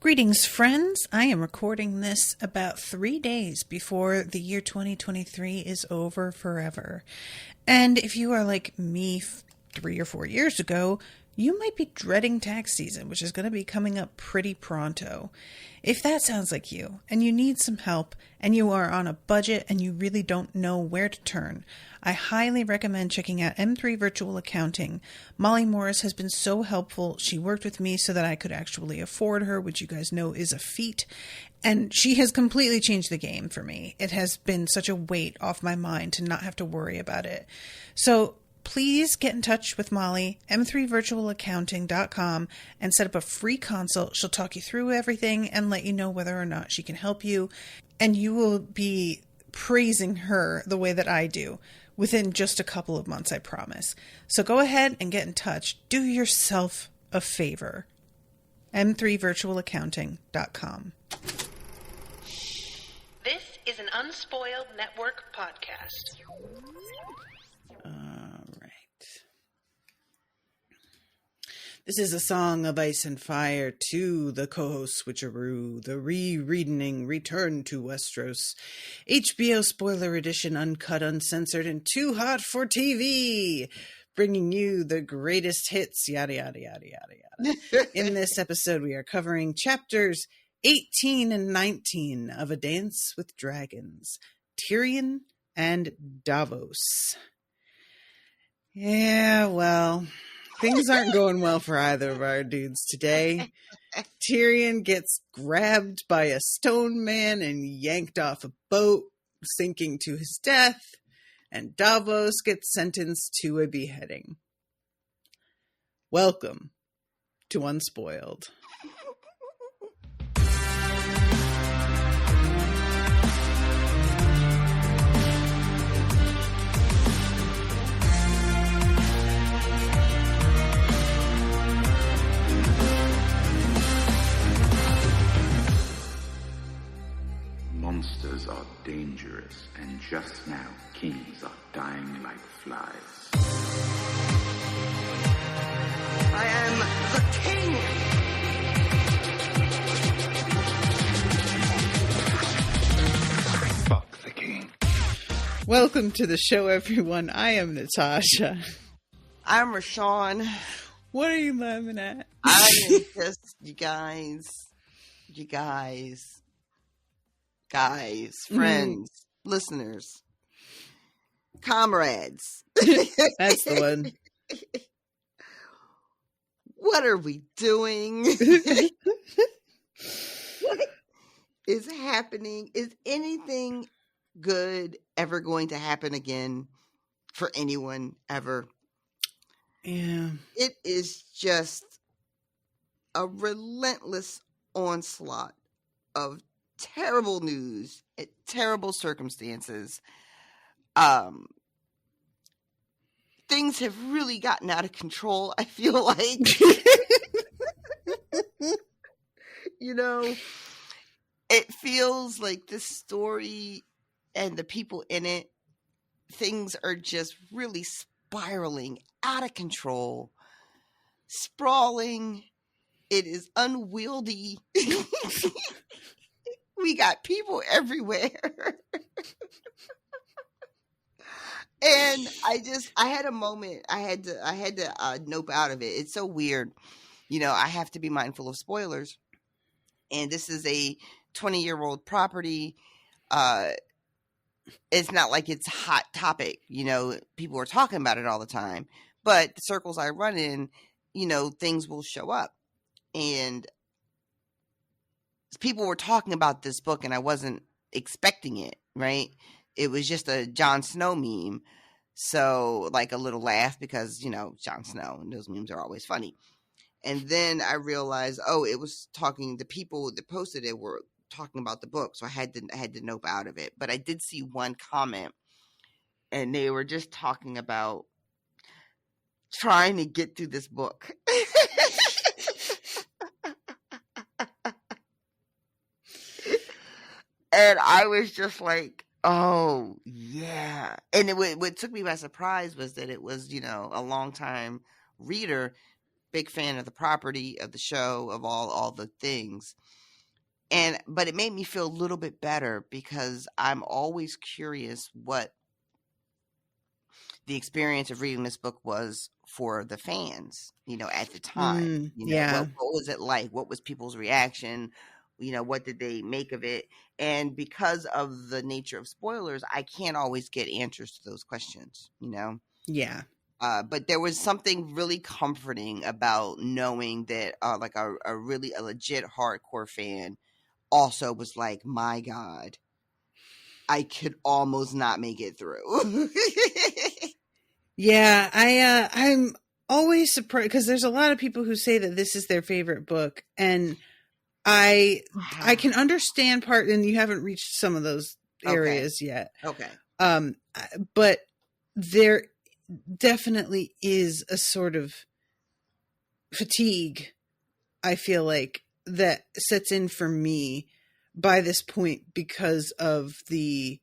Greetings, friends. I am recording this about 3 days before the year 2023 is over forever. And if you are like me 3 or 4 years ago, you might be dreading tax season, which is going to be coming up pretty pronto. If that sounds like you, and you need some help, and you are on a budget and you really don't know where to turn, I highly recommend checking out M3 Virtual Accounting. Molly Morris has been so helpful. She worked with me so that I could actually afford her, which you guys know is a feat. And she has completely changed the game for me. It has been such a weight off my mind to not have to worry about it. So please get in touch with Molly, m3virtualaccounting.com, and set up a free consult. She'll talk you through everything and let you know whether or not she can help you. And you will be praising her the way that I do within just a couple of months, I promise. So go ahead and get in touch. Do yourself a favor. m3virtualaccounting.com. This is an Unspoiled Network podcast. All right. This is a song of ice and fire to the co-host switcheroo, the rereading Return to Westeros, HBO spoiler edition, uncut, uncensored, and too hot for TV, bringing you the greatest hits, yada, yada, yada, yada, yada. In this episode, we are covering chapters 18 and 19 of A Dance with Dragons, Tyrion and Davos. Yeah, well, things aren't going well for either of our dudes today. Tyrion gets grabbed by a stone man and yanked off a boat, sinking to his death, and Davos gets sentenced to a beheading. Welcome to Unspoiled. Monsters are dangerous, and just now kings are dying like flies. I am the king! Fuck the king. Welcome to the show, everyone. I am Natasha. I'm RoShawn. What are you laughing at? I am just, you guys, friends, listeners, comrades. That's the one. What are we doing? What is happening? Is anything good ever going to happen again for anyone ever? Yeah. It is just a relentless onslaught of terrible news at terrible circumstances. Things have really gotten out of control, I feel like. You know, it feels like this story and the people in it, things are just really spiraling out of control, sprawling. It is unwieldy. We got people everywhere. And I had a moment. I had to nope out of it. It's so weird. You know, I have to be mindful of spoilers. And this is a 20-year-old property. It's not like it's a hot topic. You know, people are talking about it all the time. But the circles I run in, you know, things will show up. And people were talking about this book and I wasn't expecting it, right? It was just a Jon Snow meme. So like a little laugh because, you know, Jon Snow and those memes are always funny. And then I realized, oh, it was talking, the people that posted it were talking about the book. So I had to nope out of it. But I did see one comment and they were just talking about trying to get through this book. And I was just like, oh, yeah. And what took me by surprise was that it was, you know, a longtime reader big fan of the property, of the show, of all the things. But it made me feel a little bit better because I'm always curious what the experience of reading this book was for the fans, at the time. Yeah. What was it like? What was people's reaction? What did they make of it? And because of the nature of spoilers, I can't always get answers to those questions, Yeah. But there was something really comforting about knowing that like a legit hardcore fan also was like, my God, I could almost not make it through. Yeah, I'm always surprised because there's a lot of people who say that this is their favorite book, and I can understand part, and you haven't reached some of those areas yet. Okay. But there definitely is a sort of fatigue, I feel like, that sets in for me by this point because of the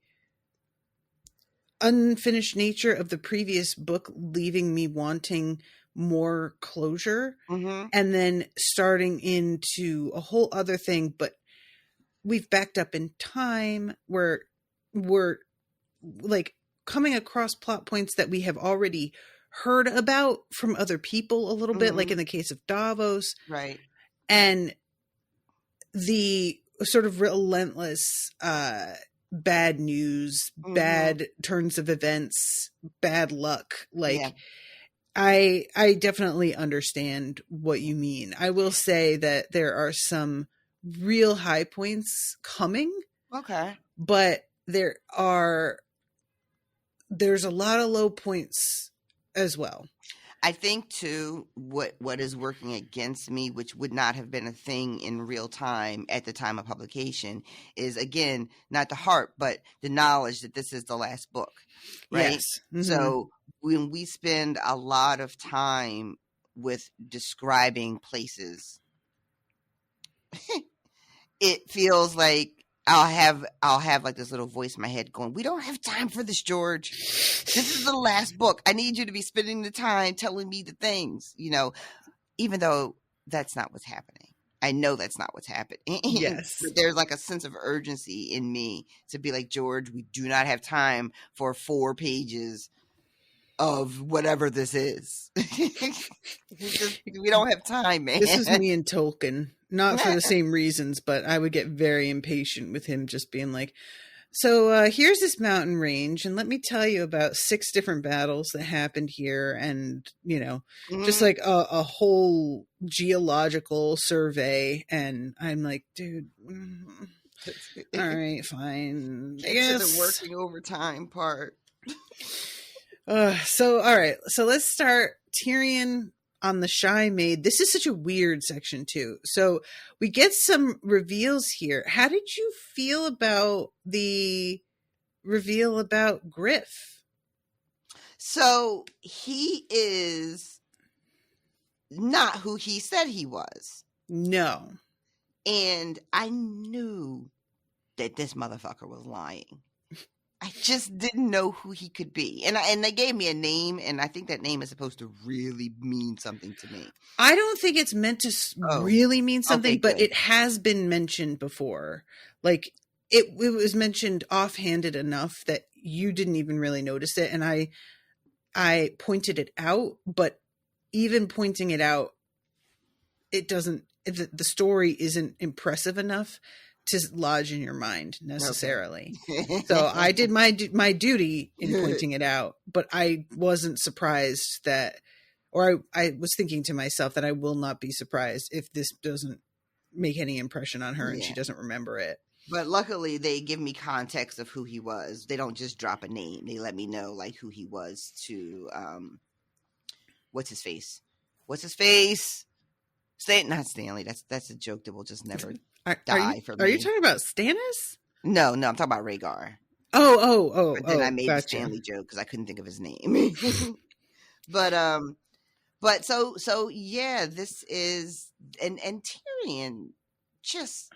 unfinished nature of the previous book, leaving me wanting more closure, Mm-hmm. and then starting into a whole other thing. But we've backed up in time where we're like coming across plot points that we have already heard about from other people a little bit, like in the case of Davos. Right. And the sort of relentless bad news, bad turns of events, bad luck. Like, Yeah. I definitely understand what you mean. I will say that there are some real high points coming. Okay. But there's a lot of low points as well. I think too, what is working against me, which would not have been a thing in real time at the time of publication, is again not the heart, but the knowledge that this is the last book, right? Yes. Mm-hmm. So when we spend a lot of time with describing places, it feels like I'll have like this little voice in my head going, we don't have time for this, George. This is the last book. I need you to be spending the time telling me the things, even though that's not what's happening. I know that's not what's happening. Yes. But there's like a sense of urgency in me to be like, George, we do not have time for 4 pages of whatever this is. We don't have time, man. This is me and Tolkien. Not for the same reasons, but I would get very impatient with him just being like, so here's this mountain range, and let me tell you about 6 different battles that happened here, and, just like a whole geological survey, and I'm like, dude, all right, fine. I guess. It's the working overtime part. So, all right, so let's start. Tyrion on the Shy Maid. This is such a weird section too. So we get some reveals here. How did you feel about the reveal about Griff? So he is not who he said he was. No. And I knew that this motherfucker was lying. I just didn't know who he could be. And they gave me a name, and I think that name is supposed to really mean something to me. I don't think it's meant to really mean something, okay, but good. it has been mentioned before. Like, it was mentioned offhanded enough that you didn't even really notice it, and I pointed it out, but even pointing it out, it doesn't, the story isn't impressive enough to lodge in your mind necessarily. Okay. So I did my duty in pointing it out, but I wasn't surprised that, or I was thinking to myself that I will not be surprised if this doesn't make any impression on her and she doesn't remember it. But luckily they give me context of who he was. They don't just drop a name. They let me know like who he was to, what's his face? Not Stanley. That's a joke that will just never die for me. Are you talking about Stannis? No, I'm talking about Rhaegar. Oh. But then I made the Stanley joke because I couldn't think of his name. But so yeah, this is and Tyrion just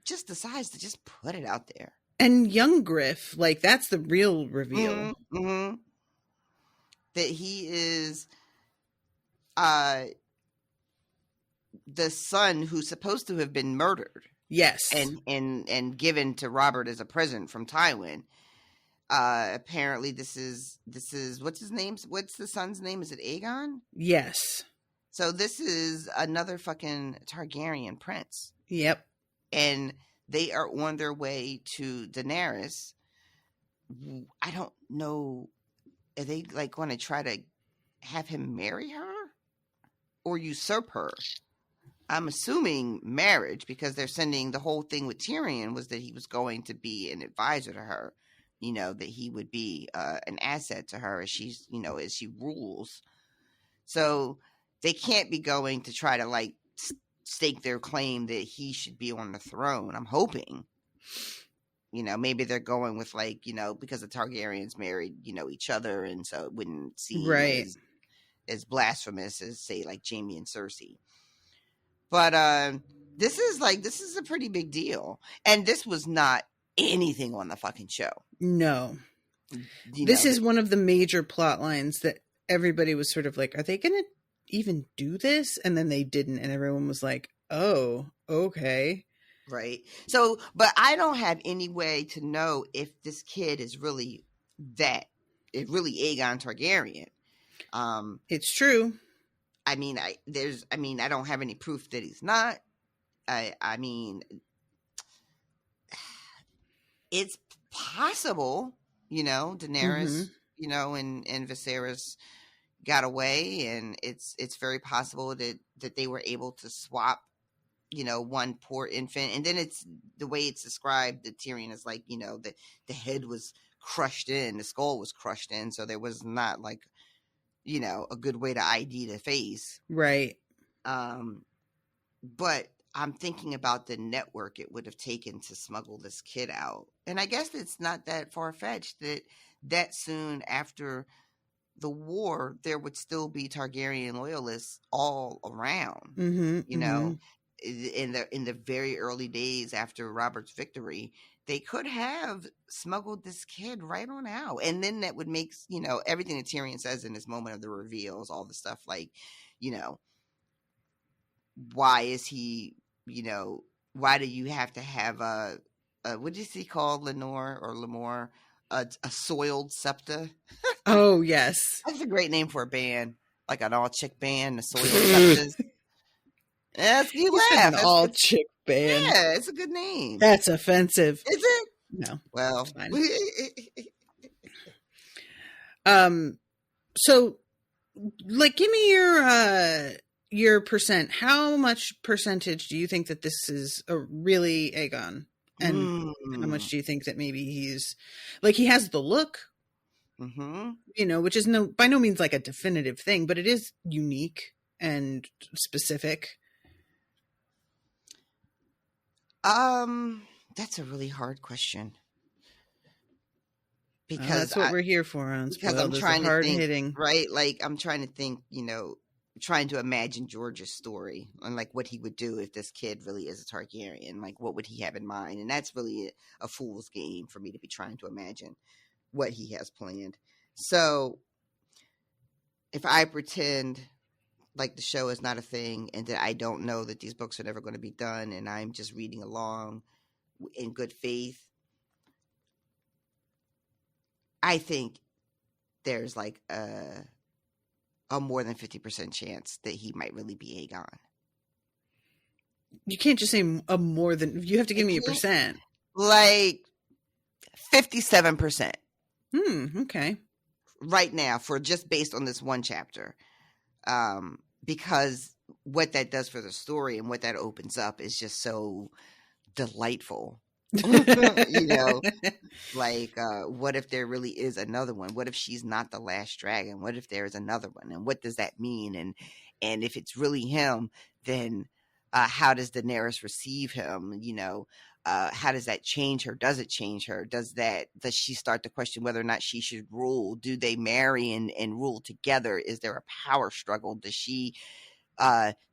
decides to just put it out there. And young Griff, like that's the real reveal. Mm-hmm. That he is the son who's supposed to have been murdered Yes. and given to Robert as a present from Tywin. Apparently this is what's his name? What's the son's name? Is it Aegon? Yes. So this is another fucking Targaryen prince. Yep. And they are on their way to Daenerys. I don't know. Are they like going to try to have him marry her or usurp her? I'm assuming marriage, because they're sending the whole thing with Tyrion was that he was going to be an advisor to her, you know, that he would be an asset to her as she's, you know, as she rules. So they can't be going to try to like stake their claim that he should be on the throne. I'm hoping, you know, maybe they're going with like, you know, because the Targaryens married, you know, each other. And so it wouldn't seem as blasphemous as say like Jaime and Cersei. But this is a pretty big deal. And this was not anything on the fucking show. No. This is one of the major plot lines that everybody was sort of like, are they going to even do this? And then they didn't. And everyone was like, oh, okay. Right. So, but I don't have any way to know if this kid is really Aegon Targaryen. It's true. I mean, I don't have any proof that he's not. I mean, it's possible, you know, Daenerys, you know, and Viserys got away, and it's very possible that they were able to swap, you know, one poor infant. And then it's the way it's described that Tyrion is like, you know, the head was crushed in, the skull was crushed in. So there was not like, you know, a good way to ID the face. Right. But I'm thinking about the network it would have taken to smuggle this kid out. And I guess it's not that far-fetched that soon after the war, there would still be Targaryen loyalists all around, you know, in the very early days after Robert's victory. They could have smuggled this kid right on out. And then that would make, you know, everything that Tyrion says in this moment of the reveals, all the stuff like, you know, why is he, you know, why do you have to have what does he call Lenore or Lemore? A soiled septa? Oh, yes. That's a great name for a band, like an all-chick band, the Soiled Septas. Yes, you laugh. An all-chick band. Yeah, it's a good name. That's offensive. Is it? No. Well, it's fine. So, like, give me your percent. How much percentage do you think that this is a really Aegon? And how much do you think that maybe he's like, he has the look, you know, which is by no means like a definitive thing, but it is unique and specific. That's a really hard question. Because that's what we're here for. Because I'm trying to think, right? Like I'm trying to think, you know, trying to imagine George's story and like what he would do if this kid really is a Targaryen. Like what would he have in mind? And that's really a fool's game for me to be trying to imagine what he has planned. So if I pretend like the show is not a thing and that I don't know that these books are never going to be done and I'm just reading along in good faith, I think there's like a more than 50% chance that he might really be Aegon. You can't just say a more than, you have to give me a percent. Like 57%. Okay. Right now, for just based on this one chapter. Because what that does for the story and what that opens up is just so delightful. You know, like what if there really is another one? What if she's not the last dragon? What if there's another one? And what does that mean? And if it's really him, then how does Daenerys receive him? You know, how does that change her? Does it change her? Does she start to question whether or not she should rule? Do they marry and rule together? Is there a power struggle? Does she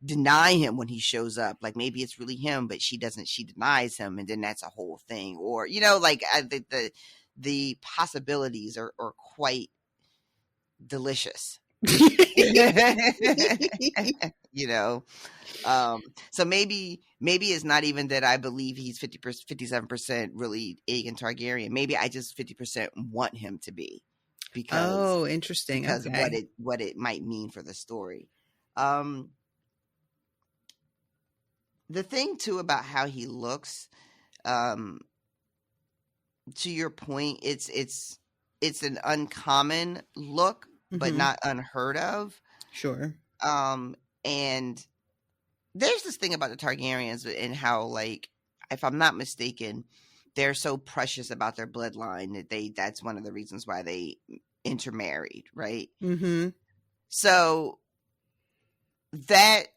deny him when he shows up? Like maybe it's really him, but she denies him, and then that's a whole thing. Or, you know, like the possibilities are quite delicious. You know, so maybe it's not even that I believe he's 57% really Aegon Targaryen. Maybe I just 50% want him to be, because interesting. because Okay. what it might mean for the story. The thing too about how he looks, to your point, it's an uncommon look, but Mhm. not unheard of. Sure. And there's this thing about the Targaryens and how, like, if I'm not mistaken, they're so precious about their bloodline that that's one of the reasons why they intermarried, right? Mm-hmm. So that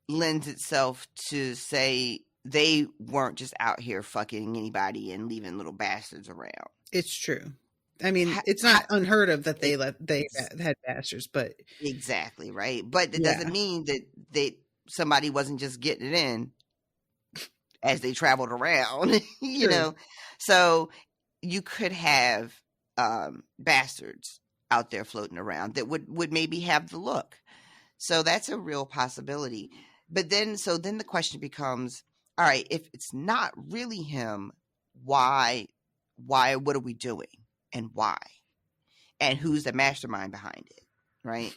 lends itself to say they weren't just out here fucking anybody and leaving little bastards around. It's true. I mean, Ha- it's ha- not unheard of that they it's- had bastards, but exactly, right? But that yeah, doesn't mean that somebody wasn't just getting it in as they traveled around, you true. know? So you could have bastards out there floating around that would maybe have the look. So that's a real possibility. But then the question becomes, all right, if it's not really him, why, what are we doing and why? And who's the mastermind behind it, right?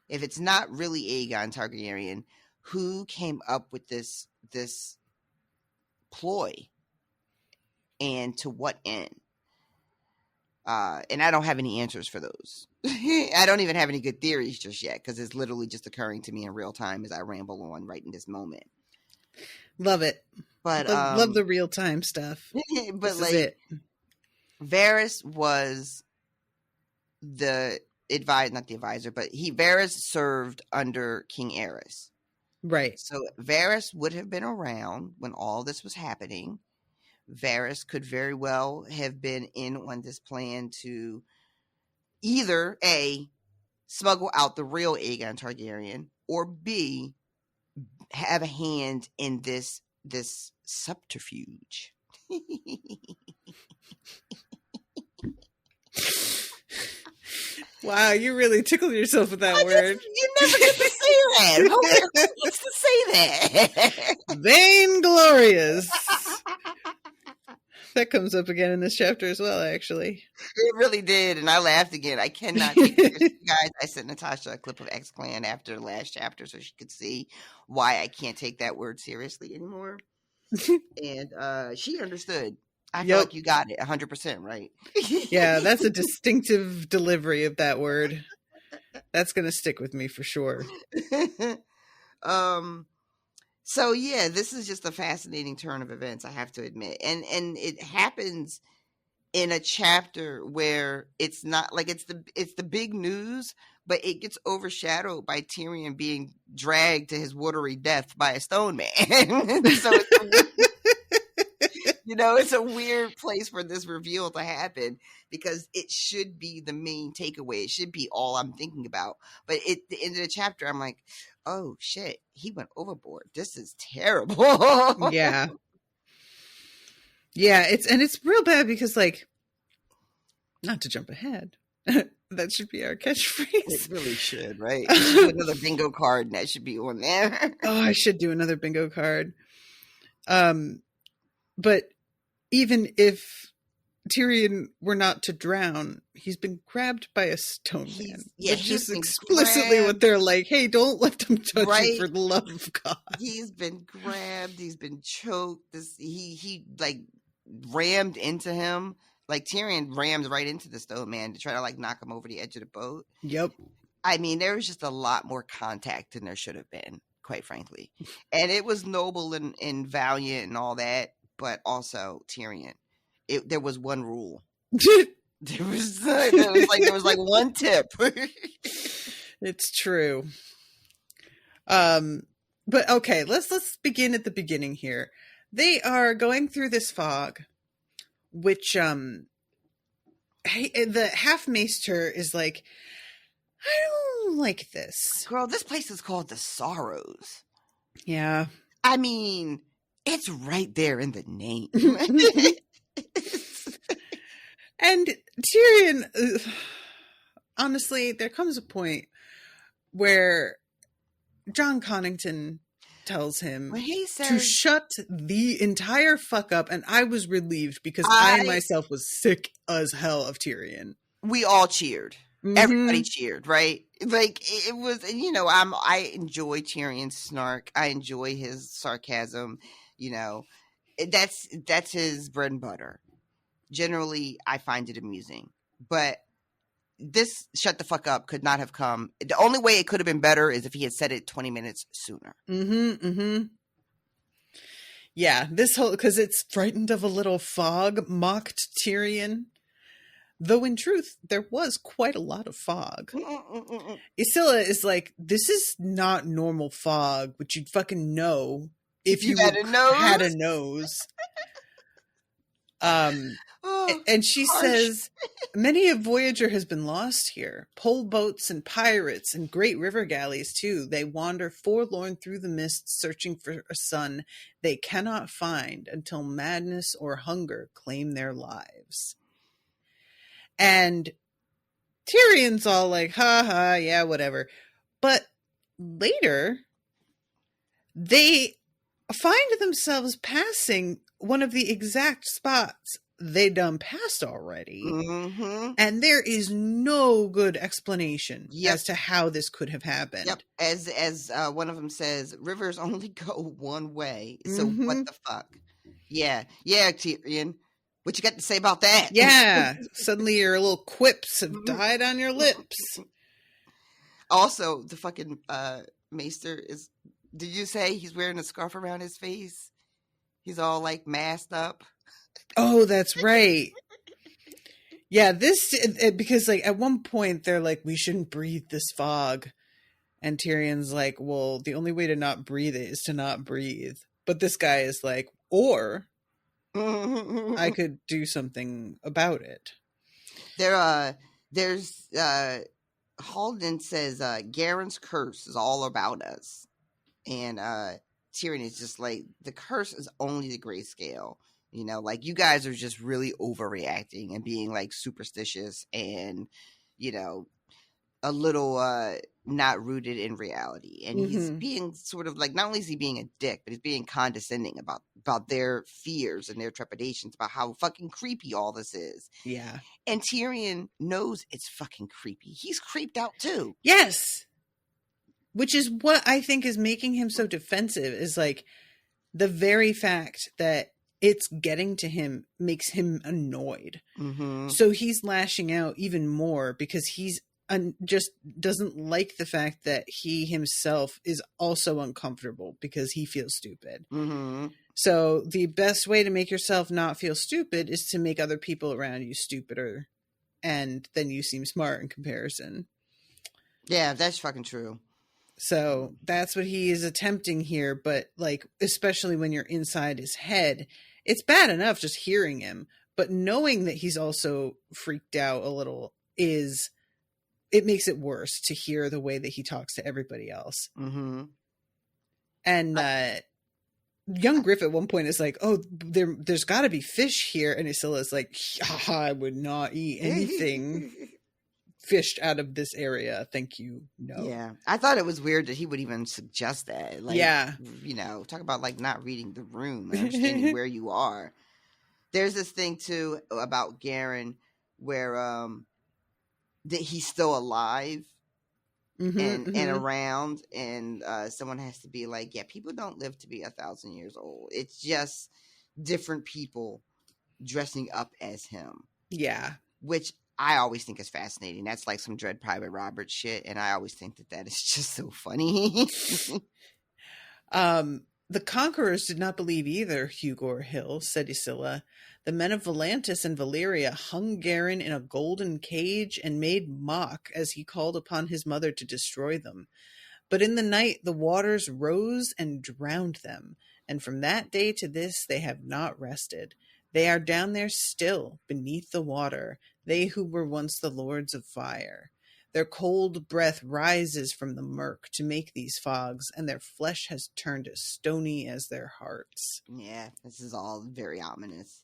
If it's not really Aegon Targaryen, who came up with this ploy, and to what end? And I don't have any answers for those. I don't even have any good theories just yet, because it's literally just occurring to me in real time as I ramble on right in this moment. Love it. But Love the real time stuff. but This like, is it. Varys was the not the advisor, but Varys served under King Aerys. Right. So Varys would have been around when all this was happening. Varys could very well have been in on this plan to either A, smuggle out the real Aegon Targaryen, or B, have a hand in this subterfuge. Wow, you really tickled yourself with that word. You never get to say that. Who gets to say that? Vainglorious. That comes up again in this chapter as well, actually. It really did, and I laughed again. I cannot take it seriously, guys. I sent Natasha a clip of X-Clan after the last chapter so she could see why I can't take that word seriously anymore. And she understood. I feel like you got it 100%, right? Yeah, that's a distinctive delivery of that word. That's going to stick with me for sure. So yeah, this is just a fascinating turn of events, I have to admit. And it happens in a chapter where it's not like it's the big news, but it gets overshadowed by Tyrion being dragged to his watery death by a stone man. So it's a weird place for this reveal to happen, because it should be the main takeaway. It should be all I'm thinking about. But at the end of the chapter, I'm like, oh shit, he went overboard. This is terrible. Yeah. Yeah, it's real bad because, like, not to jump ahead, that should be our catchphrase. It really should, right? It should be another bingo card, and that should be on there. Oh, I should do another bingo card. But even if Tyrion were not to drown, he's been grabbed by a stone man. Which is explicitly what they're like, hey, don't let them touch you, for the love of God. He's been grabbed, he's been choked. He like rammed into him. Like, Tyrion rammed right into the stone man to try to like knock him over the edge of the boat. Yep. I mean, there was just a lot more contact than there should have been, quite frankly. And it was noble and valiant and all that, but also Tyrion. There was one rule. There was like one tip. It's true. But okay, let's begin at the beginning here. They are going through this fog, which the half maester is like, I don't like this. Girl, this place is called the Sorrows. Yeah. I mean, it's right there in the name. And Tyrion, honestly, there comes a point where John Connington tells him When he to says, shut the entire fuck up, and I was relieved because I myself was sick as hell of Tyrion. We all cheered. Mhm. Everybody cheered, right? Like it was, you know, I enjoy Tyrion's snark. I enjoy his sarcasm. You know, that's his bread and butter. Generally, I find it amusing, but this shut the fuck up could not have come. The only way it could have been better is if he had said it 20 minutes sooner. Yeah, this whole, because it's frightened of a little fog, mocked Tyrion. Though in truth, there was quite a lot of fog. Isilla is like, this is not normal fog, which you'd fucking know if you had a nose. And she says, many a voyager has been lost here. Pole boats and pirates and great river galleys too. They wander forlorn through the mists, searching for a sun they cannot find until madness or hunger claim their lives. And Tyrion's all like, ha ha, yeah, whatever. But later, they find themselves passing one of the exact spots they done passed already. And there is no good explanation as to how this could have happened. As one of them says, rivers only go one way. So what the fuck? Yeah, Tyrion. What you got to say about that? Yeah. Suddenly your little quips have died on your lips. Also, the fucking Maester is, did you say he's wearing a scarf around his face? He's all like masked up. Oh, that's right. Yeah, because like at one point they're like, we shouldn't breathe this fog. And Tyrion's like, well, the only way to not breathe it is to not breathe. But this guy is like, or I could do something about it. There's Halden says Garen's curse is all about us. And Tyrion is just like, the curse is only the grayscale. You know, like, you guys are just really overreacting and being like superstitious and, you know, a little not rooted in reality. And he's being sort of like, not only is he being a dick, but he's being condescending about their fears and their trepidations about how fucking creepy all this is. Yeah. And Tyrion knows it's fucking creepy. He's creeped out too. Yes. Which is what I think is making him so defensive, is like the very fact that it's getting to him makes him annoyed. So he's lashing out even more because he's just doesn't like the fact that he himself is also uncomfortable because he feels stupid. So the best way to make yourself not feel stupid is to make other people around you stupider, and then you seem smart in comparison. Yeah, that's fucking true. So that's what he is attempting here. But like, especially when you're inside his head, it's bad enough just hearing him, but knowing that he's also freaked out a little it makes it worse to hear the way that he talks to everybody else. And young Griff at one point is like, oh, there's got to be fish here. And Isilla's like, I would not eat anything fished out of this area. Thank you. No. Yeah. I thought it was weird that he would even suggest that. Like, yeah. You know, talk about like not reading the room and understanding where you are. There's this thing too about Garen where that he's still alive and around, and someone has to be like, yeah, people don't live to be 1,000 years old. It's just different people dressing up as him. Yeah. Which I always think is fascinating. That's like some Dread Private Robert shit, and I always think that is just so funny. The conquerors did not believe either, Hugo or Hill, said Isilla. The men of Volantis and Valyria hung Garen in a golden cage and made mock as he called upon his mother to destroy them. But in the night the waters rose and drowned them, and from that day to this they have not rested. They are down there still, beneath the water, they who were once the lords of fire. Their cold breath rises from the murk to make these fogs, and their flesh has turned as stony as their hearts. Yeah, this is all very ominous.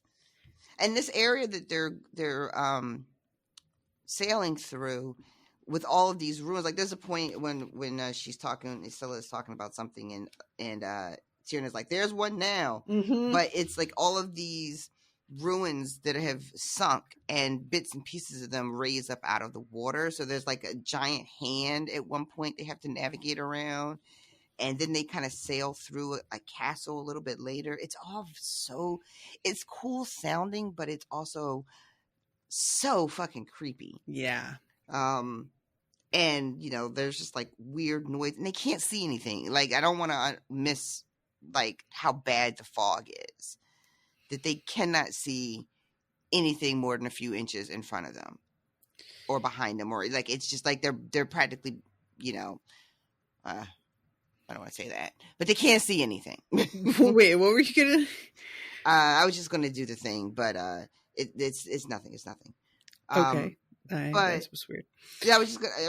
And this area that they're sailing through with all of these ruins, like there's a point when she's talking, Scylla is talking about something, and Tyrion's like, "There's one now," but it's like all of these ruins that have sunk and bits and pieces of them raise up out of the water. So there's like a giant hand at one point they have to navigate around, and then they kind of sail through a castle a little bit later. It's all it's cool sounding, but it's also so fucking creepy. Yeah. And there's just like weird noise, and they can't see anything. Like, I don't want to miss like how bad the fog is, that they cannot see anything more than a few inches in front of them or behind them, or like it's just like they're practically, I don't want to say that, but they can't see anything. Wait, what were you gonna? I was just gonna do the thing, but it's nothing. It's nothing. Okay. But that was weird. Yeah, I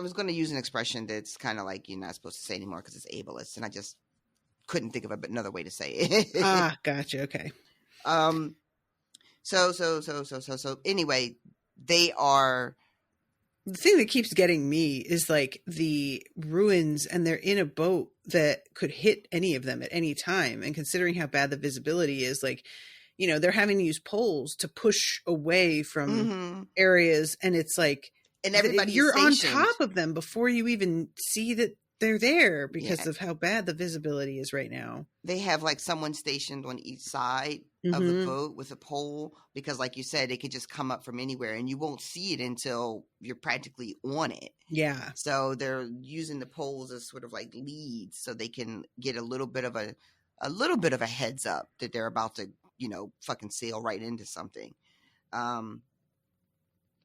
was going to use an expression that's kind of like you're not supposed to say anymore because it's ableist, and I just couldn't think of another way to say it. Gotcha. Okay. So anyway, they are. The thing that keeps getting me is like the ruins, and they're in a boat that could hit any of them at any time. And considering how bad the visibility is, like, they're having to use poles to push away from areas, and it's like, and everybody you're on top of them before you even see that they're there because of how bad the visibility is right now. They have like someone stationed on each side of the boat with a pole, because like you said, it could just come up from anywhere and you won't see it until you're practically on it. Yeah. So they're using the poles as sort of like leads so they can get a little bit of a heads up that they're about to, fucking sail right into something. And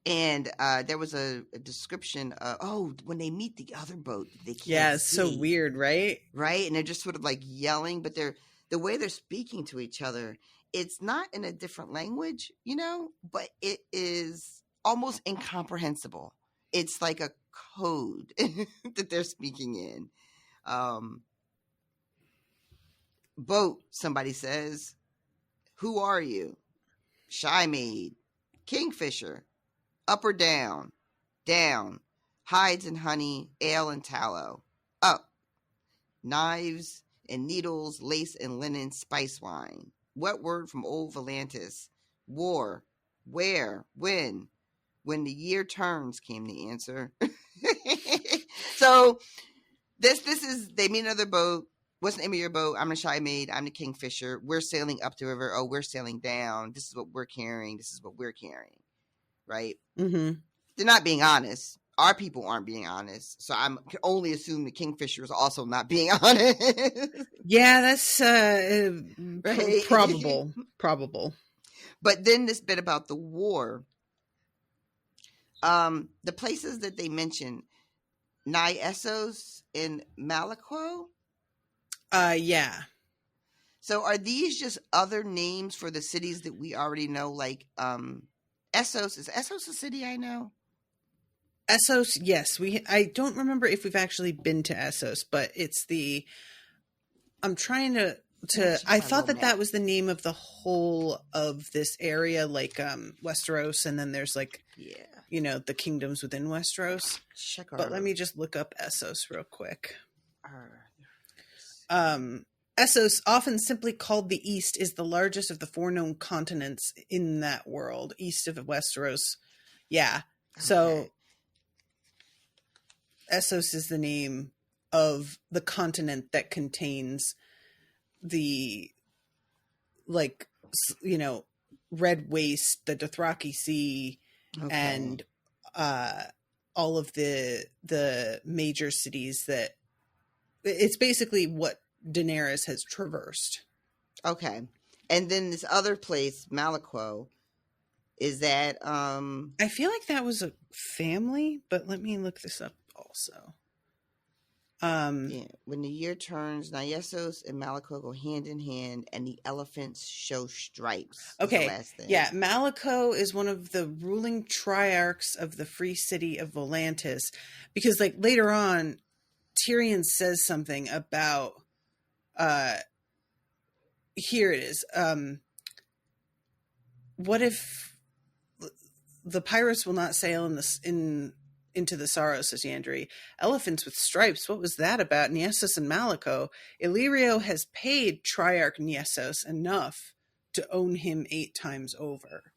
there was a description of, when they meet the other boat, they can't see. It's so weird, right? Right? And they're just sort of like yelling, but the way they're speaking to each other, it's not in a different language, but it is almost incomprehensible. It's like a code that they're speaking in. Boat, somebody says. Who are you? Shy maid. Kingfisher. Up or down? Down. Hides and honey, ale and tallow. Up. Knives and needles, lace and linen, spice wine. What word from old Volantis? War. Where? When? When the year turns, came the answer. So this is, they meet another boat. What's the name of your boat? I'm the Shy Maid. I'm the Kingfisher. We're sailing up the river. Oh, we're sailing down. This is what we're carrying. This is what we're carrying. Right? Mm-hmm. They're not being honest. Our people aren't being honest. So I can only assume the Kingfisher is also not being honest. Yeah, that's right? Probable. But then this bit about the war. The places that they mention, Essos and Malakwo. Yeah. So are these just other names for the cities that we already know? Like, Essos, is Essos a city I know? Essos, yes. I don't remember if we've actually been to Essos, but it's I'm trying to I thought that was the name of the whole of this area, like Westeros, and then there's like, the kingdoms within Westeros. But let me just look up Essos real quick. Essos, often simply called the East, is the largest of the 4 known continents in that world, east of Westeros. Yeah. Okay. So Essos is the name of the continent that contains the, Red Waste, the Dothraki Sea, and all of the major cities that it's basically what Daenerys has traversed. Okay. And then this other place, Malakwo, is that I feel like that was a family, but let me look this up also. When the year turns, Nyessos and Malakwo go hand in hand, and the elephants show stripes. Okay. Yeah, Malakwo is one of the ruling triarchs of the free city of Volantis, because later on Tyrion says something about here it is. What if the pirates will not sail in Into the Sorrow, says Yandere. Elephants with stripes, what was that about? Niesos and Malico. Illyrio has paid Triarch Niesos enough to own him 8 times over.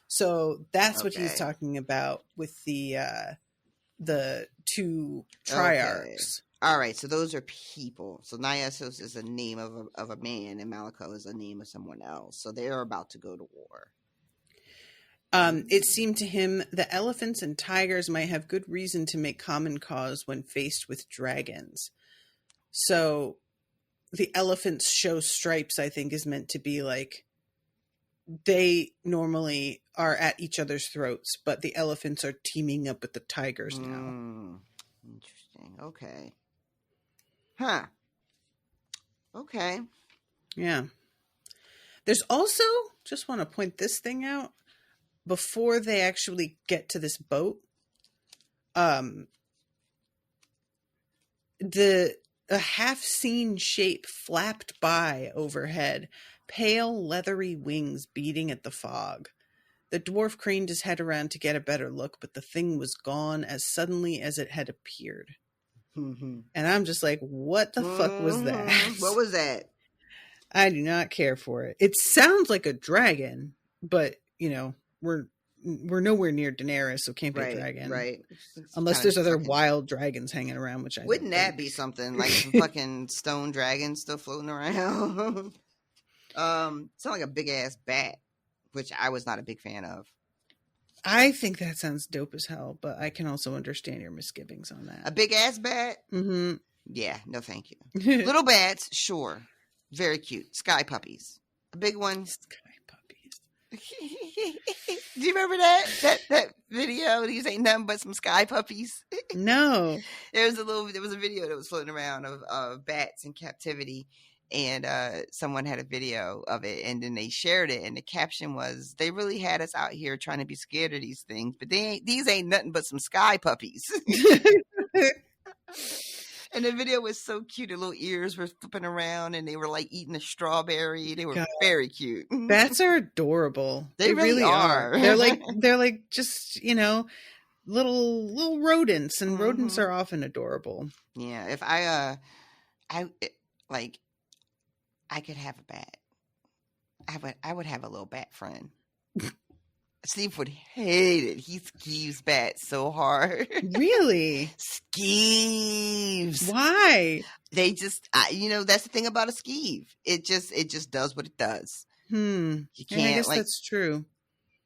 So that's what he's talking about with the 2 Triarchs. All right, so those are people. So Niesos is a name of a man, and Malico is a name of someone else. So they're about to go to war. It seemed to him that elephants and tigers might have good reason to make common cause when faced with dragons. So the elephants show stripes, I think, is meant to be like they normally are at each other's throats, but the elephants are teaming up with the tigers now. Interesting. Okay. Huh. Okay. Yeah. There's also, just want to point this thing out, before they actually get to this boat, a half-seen shape flapped by overhead, pale leathery wings beating at the fog. The dwarf craned his head around to get a better look, but the thing was gone as suddenly as it had appeared. And I'm just like, what the fuck was that? What was that? I do not care for it. It sounds like a dragon, but, you know, we're nowhere near Daenerys, so it can't be a dragon. Right. Unless there's other wild dragons hanging around, which I wouldn't that be something, like some fucking stone dragons still floating around? Sound like a big ass bat, which I was not a big fan of. I think that sounds dope as hell, but I can also understand your misgivings on that. A big ass bat? Mm-hmm. Yeah, no thank you. Little bats, sure. Very cute. Sky puppies. A big one. Sky puppies. Do you remember that video? These ain't nothing but some sky puppies. No. There was a video that was floating around of bats in captivity, and someone had a video of it, and then they shared it, and the caption was, "They really had us out here trying to be scared of these things, but these ain't nothing but some sky puppies." And the video was so cute. The little ears were flipping around, and they were like eating a strawberry. They were very cute. Bats are adorable. They really are. They're like just, you know, little rodents, and rodents are often adorable. Yeah, if I could have a bat, I would have a little bat friend. Steve would hate it. He skeeves bats so hard. Really? Skeeves. Why? They just, that's the thing about a skeeve. It just does what it does. You can't. I guess that's true.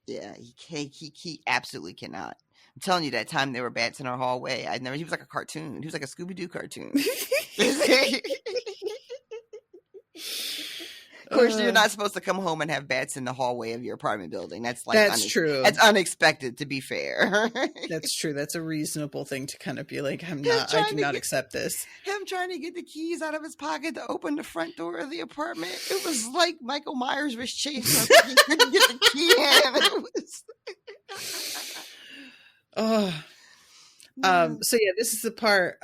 Yeah, he absolutely cannot. I'm telling you, that time there were bats in our hallway. He was like a cartoon. He was like a Scooby-Doo cartoon. Of course, you're not supposed to come home and have bats in the hallway of your apartment building. That's true. That's unexpected, to be fair. That's true. That's a reasonable thing to kind of be like, I do not accept this. Him trying to get the keys out of his pocket to open the front door of the apartment. It was like Michael Myers was chasing him. He couldn't get the key in. So yeah, this is the part.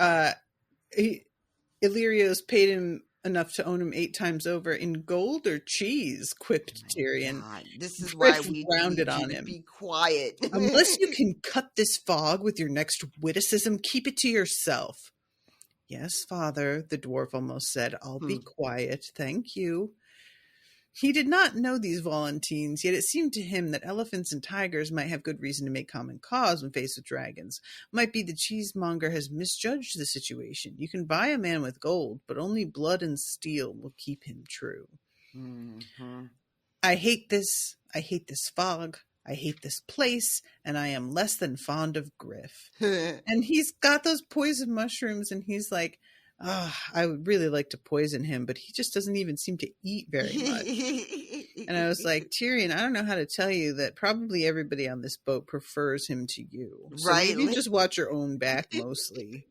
Illyrio's paid him enough to own him 8 times over in gold or cheese, quipped Tyrion. God, this is why we rounded on him. Be quiet. Unless you can cut this fog with your next witticism, keep it to yourself. Yes, father, the dwarf almost said. I'll be quiet, thank you. He did not know these Volantines, yet it seemed to him that elephants and tigers might have good reason to make common cause when faced with dragons. Might be the cheesemonger has misjudged the situation. You can buy a man with gold, but only blood and steel will keep him true. Mm-hmm. I hate this fog. I hate this place, and I am less than fond of Griff. And he's got those poison mushrooms, and he's like, I would really like to poison him, but he just doesn't even seem to eat very much. And I was like, Tyrion, I don't know how to tell you that probably everybody on this boat prefers him to you. So right. Maybe just watch your own back mostly.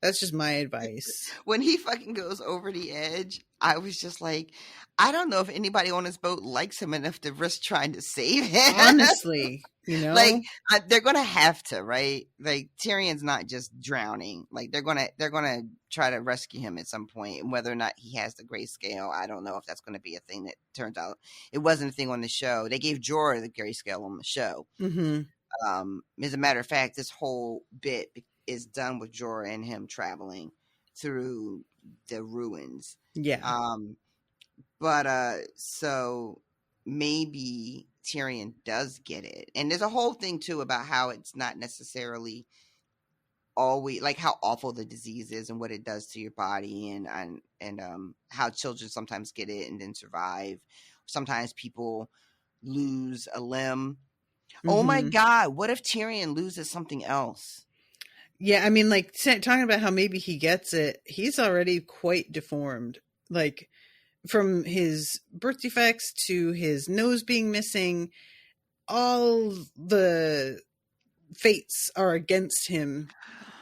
That's just my advice. When he fucking goes over the edge, I was just like, I don't know if anybody on this boat likes him enough to risk trying to save him. Honestly, you know, like they're gonna have to, right? Like Tyrion's not just drowning. Like they're gonna try to rescue him at some point, and whether or not he has the grayscale, I don't know if that's going to be a thing. That turns out it wasn't a thing on the show. They gave Jorah the grayscale on the show. Mm-hmm. As a matter of fact, this whole bit is done with Jorah and him traveling through the ruins. Yeah. So maybe Tyrion does get it. And there's a whole thing too about how it's not necessarily always like how awful the disease is and what it does to your body, and how children sometimes get it and then survive. Sometimes people lose a limb. Oh my God, what if Tyrion loses something else? Yeah, I mean, like, talking about how maybe he gets it, he's already quite deformed. Like, from his birth defects to his nose being missing, all the fates are against him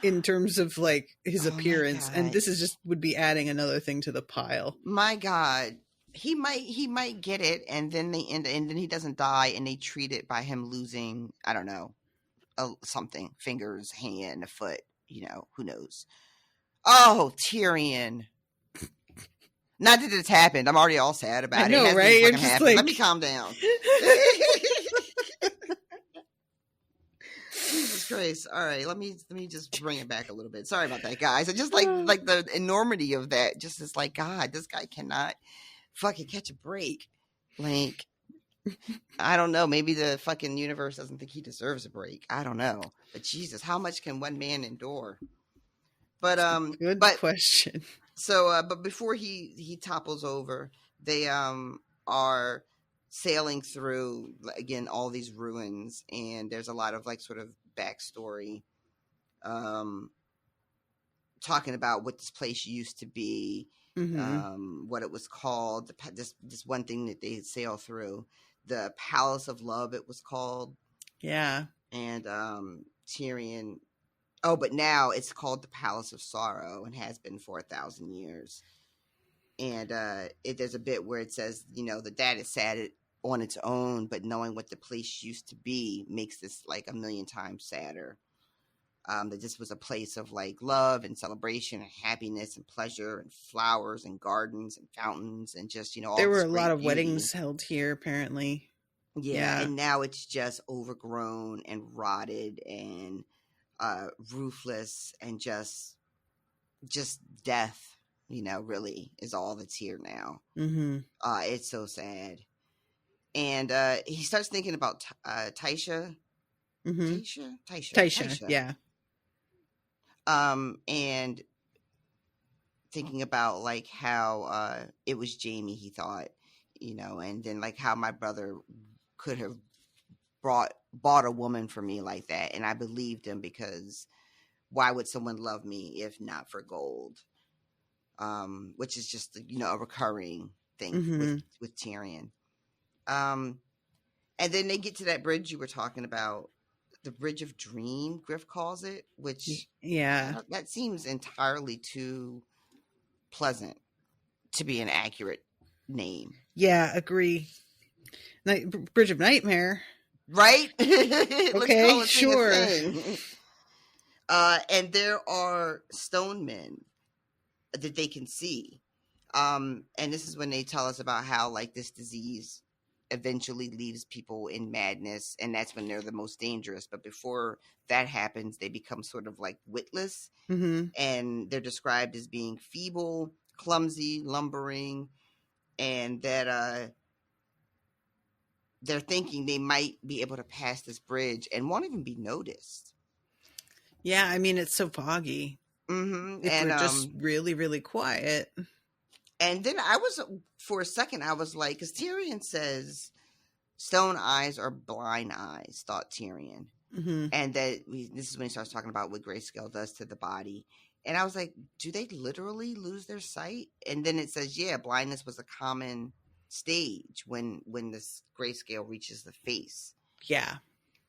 in terms of, like, his appearance. And this is just would be adding another thing to the pile. My God. He might get it, and then and then he doesn't die, and they treat it by him losing, I don't know, something, fingers, hand, a foot, who knows. Oh, Tyrion. Not that it's happened. I'm already all sad about it. I know, right? You're just like... Let me calm down. Jesus Christ. All right, let me just bring it back a little bit. Sorry about that, guys. I just like the enormity of that. Just is like, God, this guy cannot fucking catch a break. Like, I don't know. Maybe the fucking universe doesn't think he deserves a break. I don't know. But Jesus, how much can one man endure? But good question. So, but before he topples over, they are sailing through again all these ruins, and there's a lot of like sort of backstory, talking about what this place used to be. What it was called, this one thing that they sail through, the Palace of Love, it was called. Yeah. And Tyrion, but now it's called the Palace of Sorrow and has been for 1,000 years. And there's a bit where it says, the dad is sad on its own, but knowing what the place used to be makes this like 1,000,000 times sadder. That this was a place of like love and celebration and happiness and pleasure and flowers and gardens and fountains and just, all there were a lot of beauty. Weddings held here apparently. Yeah. And now it's just overgrown and rotted and roofless and just death, really is all that's here now. It's so sad. And he starts thinking about Taisha. Taisha, yeah. And thinking about like how it was Jamie, he thought, and then like how my brother could have bought a woman for me like that, and I believed him because why would someone love me if not for gold? Which is just a recurring thing with Tyrion. And then they get to that bridge you were talking about. The Bridge of Dream, Griff calls it, which that seems entirely too pleasant to be an accurate name. Yeah, agree. Bridge of Nightmare, right? Okay, sure. And there are stone men that they can see, and this is when they tell us about how like this disease eventually leaves people in madness, and that's when they're the most dangerous. But before that happens, they become sort of like witless, and they're described as being feeble, clumsy, lumbering, and that they're thinking they might be able to pass this bridge and won't even be noticed. Yeah, I mean, it's so foggy. If we're just really, really quiet. And then for a second, I was like, because Tyrion says stone eyes are blind eyes, thought Tyrion. And that this is when he starts talking about what grayscale does to the body. And I was like, do they literally lose their sight? And then it says, yeah, blindness was a common stage when this grayscale reaches the face. Yeah.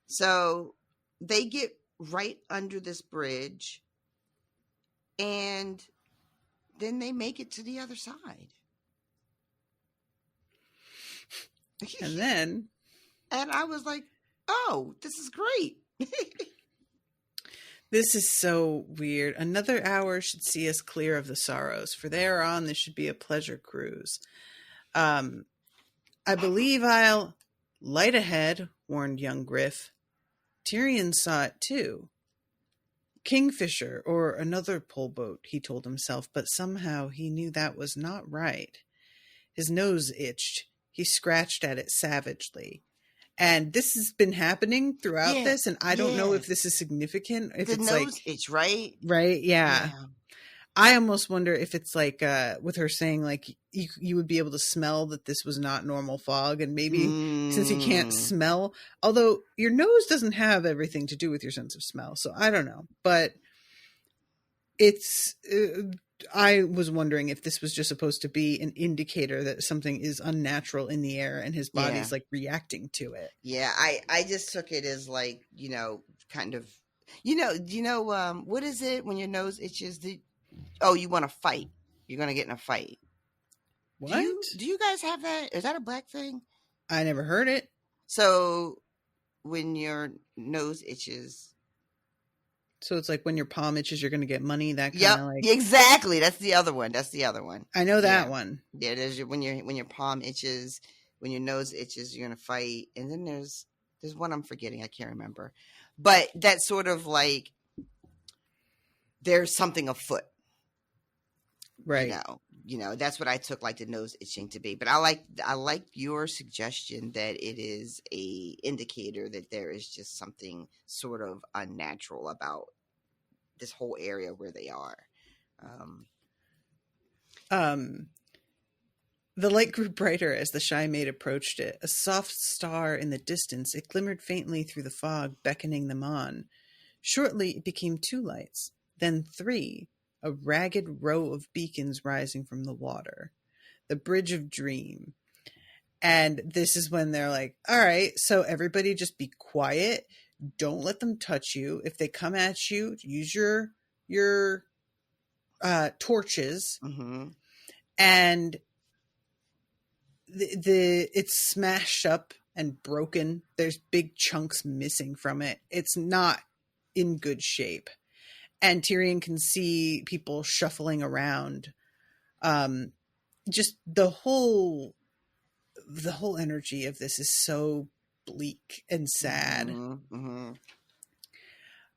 So they get right under this bridge, and then they make it to the other side. And I was like, oh, this is great. This is so weird. Another hour should see us clear of the sorrows, for thereon this should be a pleasure cruise. I believe I'll light ahead, warned young Griff. Tyrion saw it too. Kingfisher or another pole boat, he told himself, but somehow he knew that was not right. His nose itched. He scratched at it savagely. And this has been happening throughout this, and I don't know if this is significant. If the it's nose like itch, right? Right, yeah. I almost wonder if it's like with her saying like you would be able to smell that this was not normal fog, and maybe since you can't smell, although your nose doesn't have everything to do with your sense of smell, so I don't know. But it's I was wondering if this was just supposed to be an indicator that something is unnatural in the air and his body's like reacting to it. Yeah, I just took it as like, you know, kind of, what is it when your nose itches? You want to fight. You're going to get in a fight. What? Do you guys have that? Is that a black thing? I never heard it. So when your nose itches. So it's like when your palm itches, you're going to get money. That kind of like. Exactly. That's the other one. I know that one. Yeah. There's when your palm itches, when your nose itches, you're going to fight. And then there's one I'm forgetting. I can't remember. But that's sort of like there's something afoot. Right. You know, that's what I took like the nose itching to be. But I like your suggestion that it is a indicator that there is just something sort of unnatural about this whole area where they are. The light grew brighter as the shy maid approached it. A soft star in the distance, it glimmered faintly through the fog, beckoning them on. Shortly, it became 2 lights, then 3. A ragged row of beacons rising from the water. The Bridge of Dream. And this is when they're like, all right, so everybody just be quiet. Don't let them touch you. If they come at you, use your torches. Mm-hmm. And it's smashed up and broken. There's big chunks missing from it. It's not in good shape. And Tyrion can see people shuffling around. Just the whole energy of this is so bleak and sad. Mm-hmm.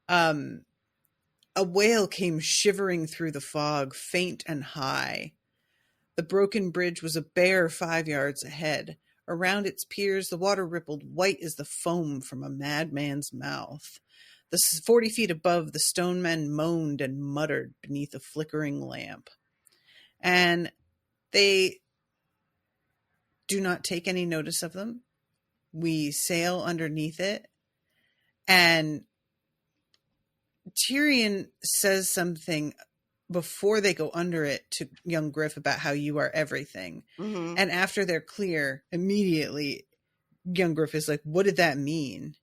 A whale came shivering through the fog, faint and high. The broken bridge was a bare 5 yards ahead. Around its piers, the water rippled white as the foam from a madman's mouth. 40 feet above, the stone men moaned and muttered beneath a flickering lamp. And they do not take any notice of them. We sail underneath it. And Tyrion says something before they go under it to young Griff about how you are everything. Mm-hmm. And after they're clear, immediately young Griff is like, what did that mean?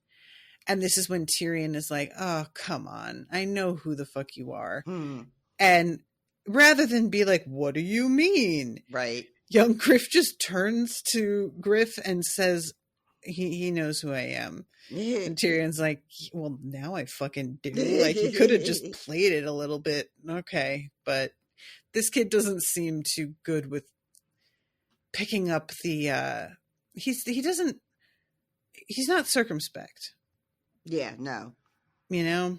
And this is when Tyrion is like, oh, come on. I know who the fuck you are. Mm-hmm. And rather than be like, what do you mean? Right. Young Griff just turns to Griff and says, he knows who I am. And Tyrion's like, well, now I fucking do. Like, he could have just played it a little bit. Okay. But this kid doesn't seem too good with picking up the, he's not circumspect. Yeah, no. You know?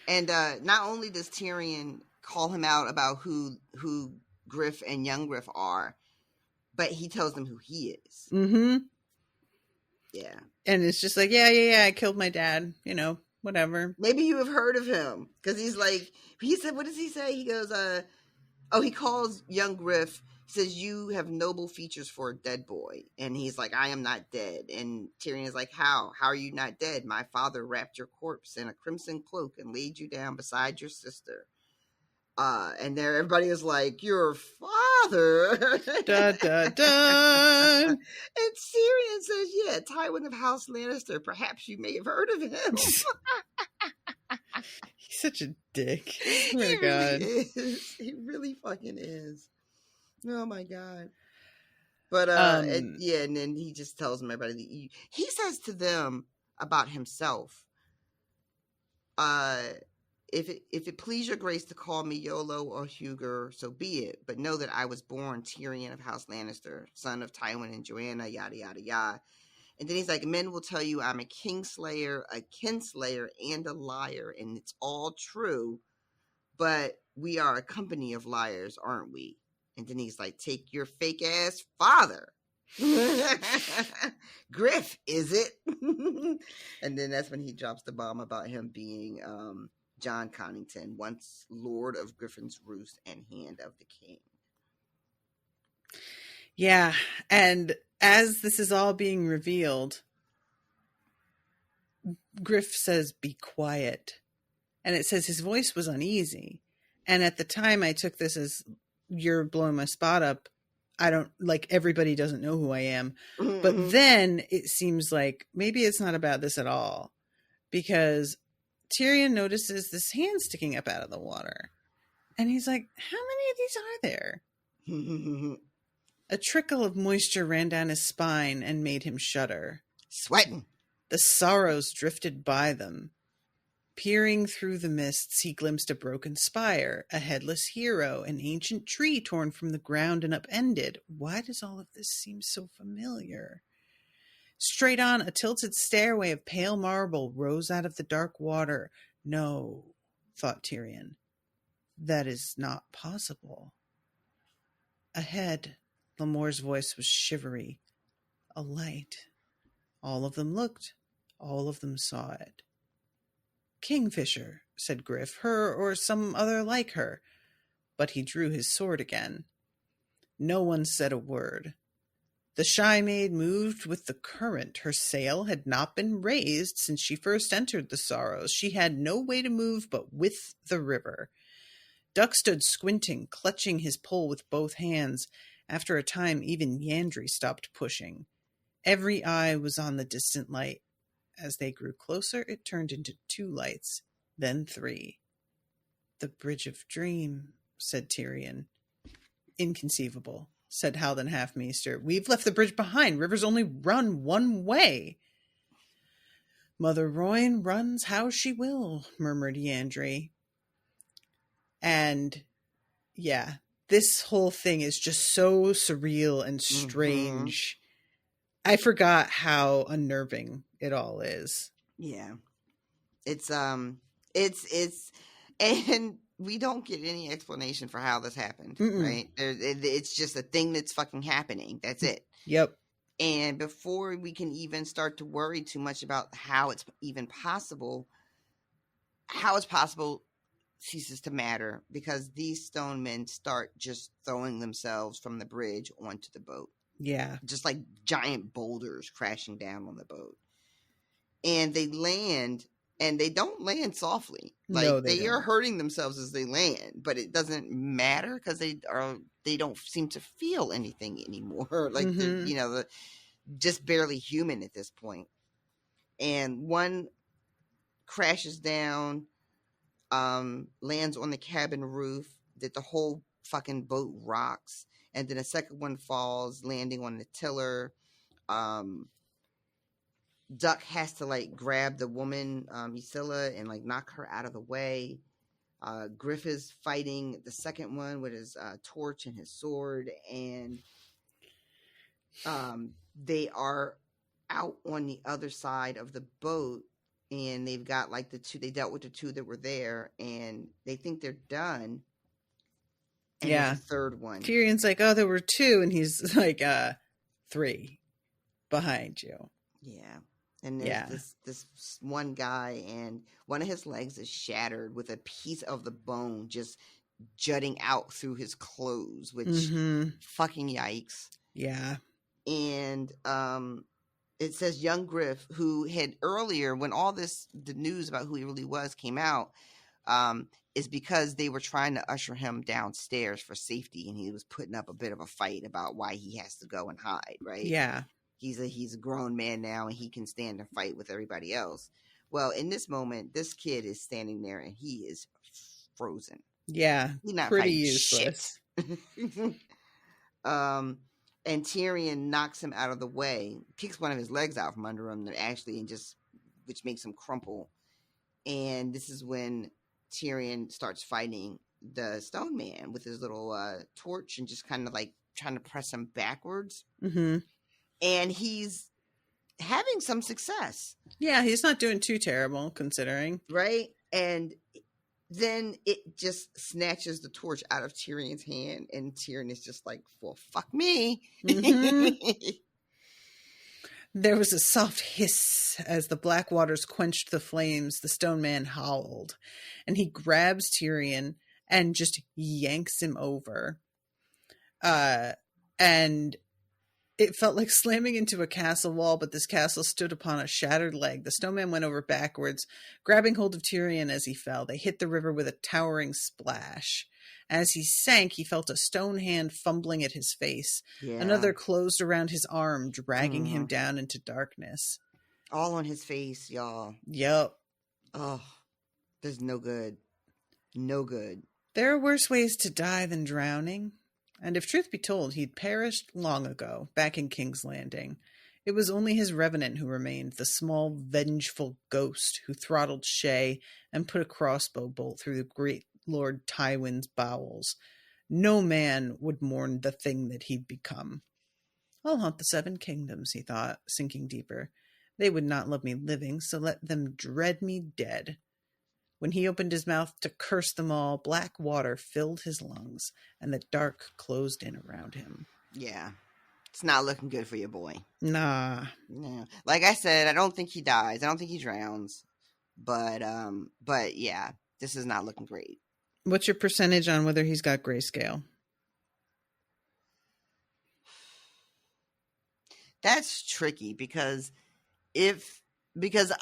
And not only does Tyrion call him out about who Griff and young Griff are, but he tells them who he is. Mm-hmm. Yeah. And it's just like, yeah, I killed my dad, you know, whatever. Maybe you have heard of him. Because he's like, he said, what does he say? He goes, he calls young Griff. He says, you have noble features for a dead boy. And he's like, I am not dead. And Tyrion is like, how? How are you not dead? My father wrapped your corpse in a crimson cloak and laid you down beside your sister. And there everybody is like, your father. Da, da, da. And Tyrion says, yeah, Tywin of House Lannister. Perhaps you may have heard of him. He's such a dick. Oh my He God. really is. He really fucking is. Oh my God. But and then he just tells them everybody. He says to them about himself, if it please your grace to call me Yolo or Huger, so be it. But know that I was born Tyrion of House Lannister, son of Tywin and Joanna, yada yada yada. And then he's like, men will tell you I'm a kingslayer, a kinslayer, and a liar, and it's all true, but we are a company of liars, aren't we? And then he's like, take your fake ass father. Griff, is it? And then that's when he drops the bomb about him being John Connington, once Lord of Griffin's Roost and Hand of the King. Yeah, and as this is all being revealed, Griff says, be quiet. And it says his voice was uneasy. And at the time I took this as, you're blowing my spot up. I don't, like, everybody doesn't know who I am. Mm-hmm. But then it seems like maybe it's not about this at all. Because Tyrion notices this hand sticking up out of the water. And he's like, how many of these are there? A trickle of moisture ran down his spine and made him shudder. Sweating. The sorrows drifted by them. Peering through the mists, he glimpsed a broken spire, a headless hero, an ancient tree torn from the ground and upended. Why does all of this seem so familiar? Straight on, a tilted stairway of pale marble rose out of the dark water. No, thought Tyrion. That is not possible. Ahead, Lamore's voice was shivery. A light. All of them looked. All of them saw it. Kingfisher, said Griff, her or some other like her. But he drew his sword again. No one said a word. The shy maid moved with the current. Her sail had not been raised since she first entered the Sorrows. She had no way to move but with the river. Duck stood squinting, clutching his pole with both hands. After a time, even Yandri stopped pushing. Every eye was on the distant light. As they grew closer, it turned into 2 lights, then 3. The Bridge of Dream, said Tyrion. Inconceivable, said Halden Halfmeester. We've left the bridge behind. Rivers only run one way. Mother Royne runs how she will, murmured Yandri. And, yeah, this whole thing is just so surreal and strange. I forgot how unnerving it all is. Yeah. It's and we don't get any explanation for how this happened, right? It's just a thing that's fucking happening. That's it. Yep. And before we can even start to worry too much about how it's even possible, ceases to matter, because these stone men start just throwing themselves from the bridge onto the boat. Yeah. Just like giant boulders crashing down on the boat. And they land, and they don't land softly. Like, no, they are hurting themselves as they land, but it doesn't matter because they don't seem to feel anything anymore. Like, they're just barely human at this point. And one crashes down, lands on the cabin roof, that the whole fucking boat rocks. And then a second one falls, landing on the tiller. Duck has to, like, grab the woman, Ysilla, and, like, knock her out of the way. Griff is fighting the second one with his torch and his sword. And they are out on the other side of the boat. And they've got, like, they dealt with the 2 that were there. And they think they're done. And there's a third one. Tyrion's like, oh, there were 2, and he's like, 3 behind you. Yeah. And there's this one guy, and one of his legs is shattered with a piece of the bone just jutting out through his clothes, which fucking yikes. Yeah. And it says young Griff, who had earlier, when all the news about who he really was came out, is because they were trying to usher him downstairs for safety, and he was putting up a bit of a fight about why he has to go and hide, right? Yeah. He's a grown man now, and he can stand and fight with everybody else. Well, in this moment, this kid is standing there, and he is frozen. Yeah, he's not pretty useless. And Tyrion knocks him out of the way, kicks one of his legs out from under him, which makes him crumple. And this is when Tyrion starts fighting the stone man with his little torch, and just kind of like trying to press him backwards. Mm-hmm. And he's having some success. Yeah, he's not doing too terrible considering. Right? And then it just snatches the torch out of Tyrion's hand, and Tyrion is just like, well, fuck me. Mm-hmm. There was a soft hiss as the black waters quenched the flames. The stone man howled, and he grabs Tyrion and just yanks him over. And it felt like slamming into a castle wall, but this castle stood upon a shattered leg. The stone man went over backwards, grabbing hold of Tyrion as he fell. They hit the river with a towering splash. As he sank, he felt a stone hand fumbling at his face. Yeah. Another closed around his arm, dragging him down into darkness. All on his face, y'all. Yep. Oh, there's no good. No good. There are worse ways to die than drowning. And if truth be told, he'd perished long ago, back in King's Landing. It was only his revenant who remained, the small, vengeful ghost who throttled Shay and put a crossbow bolt through the great Lord Tywin's bowels. No man would mourn the thing that he'd become. I'll haunt the 7 kingdoms, he thought, sinking deeper. They would not love me living, so let them dread me dead. When he opened his mouth to curse them all, black water filled his lungs, and the dark closed in around him. Yeah. It's not looking good for your boy. Nah. No. Like I said, I don't think he dies. I don't think he drowns. But yeah, this is not looking great. What's your percentage on whether he's got grayscale? That's tricky because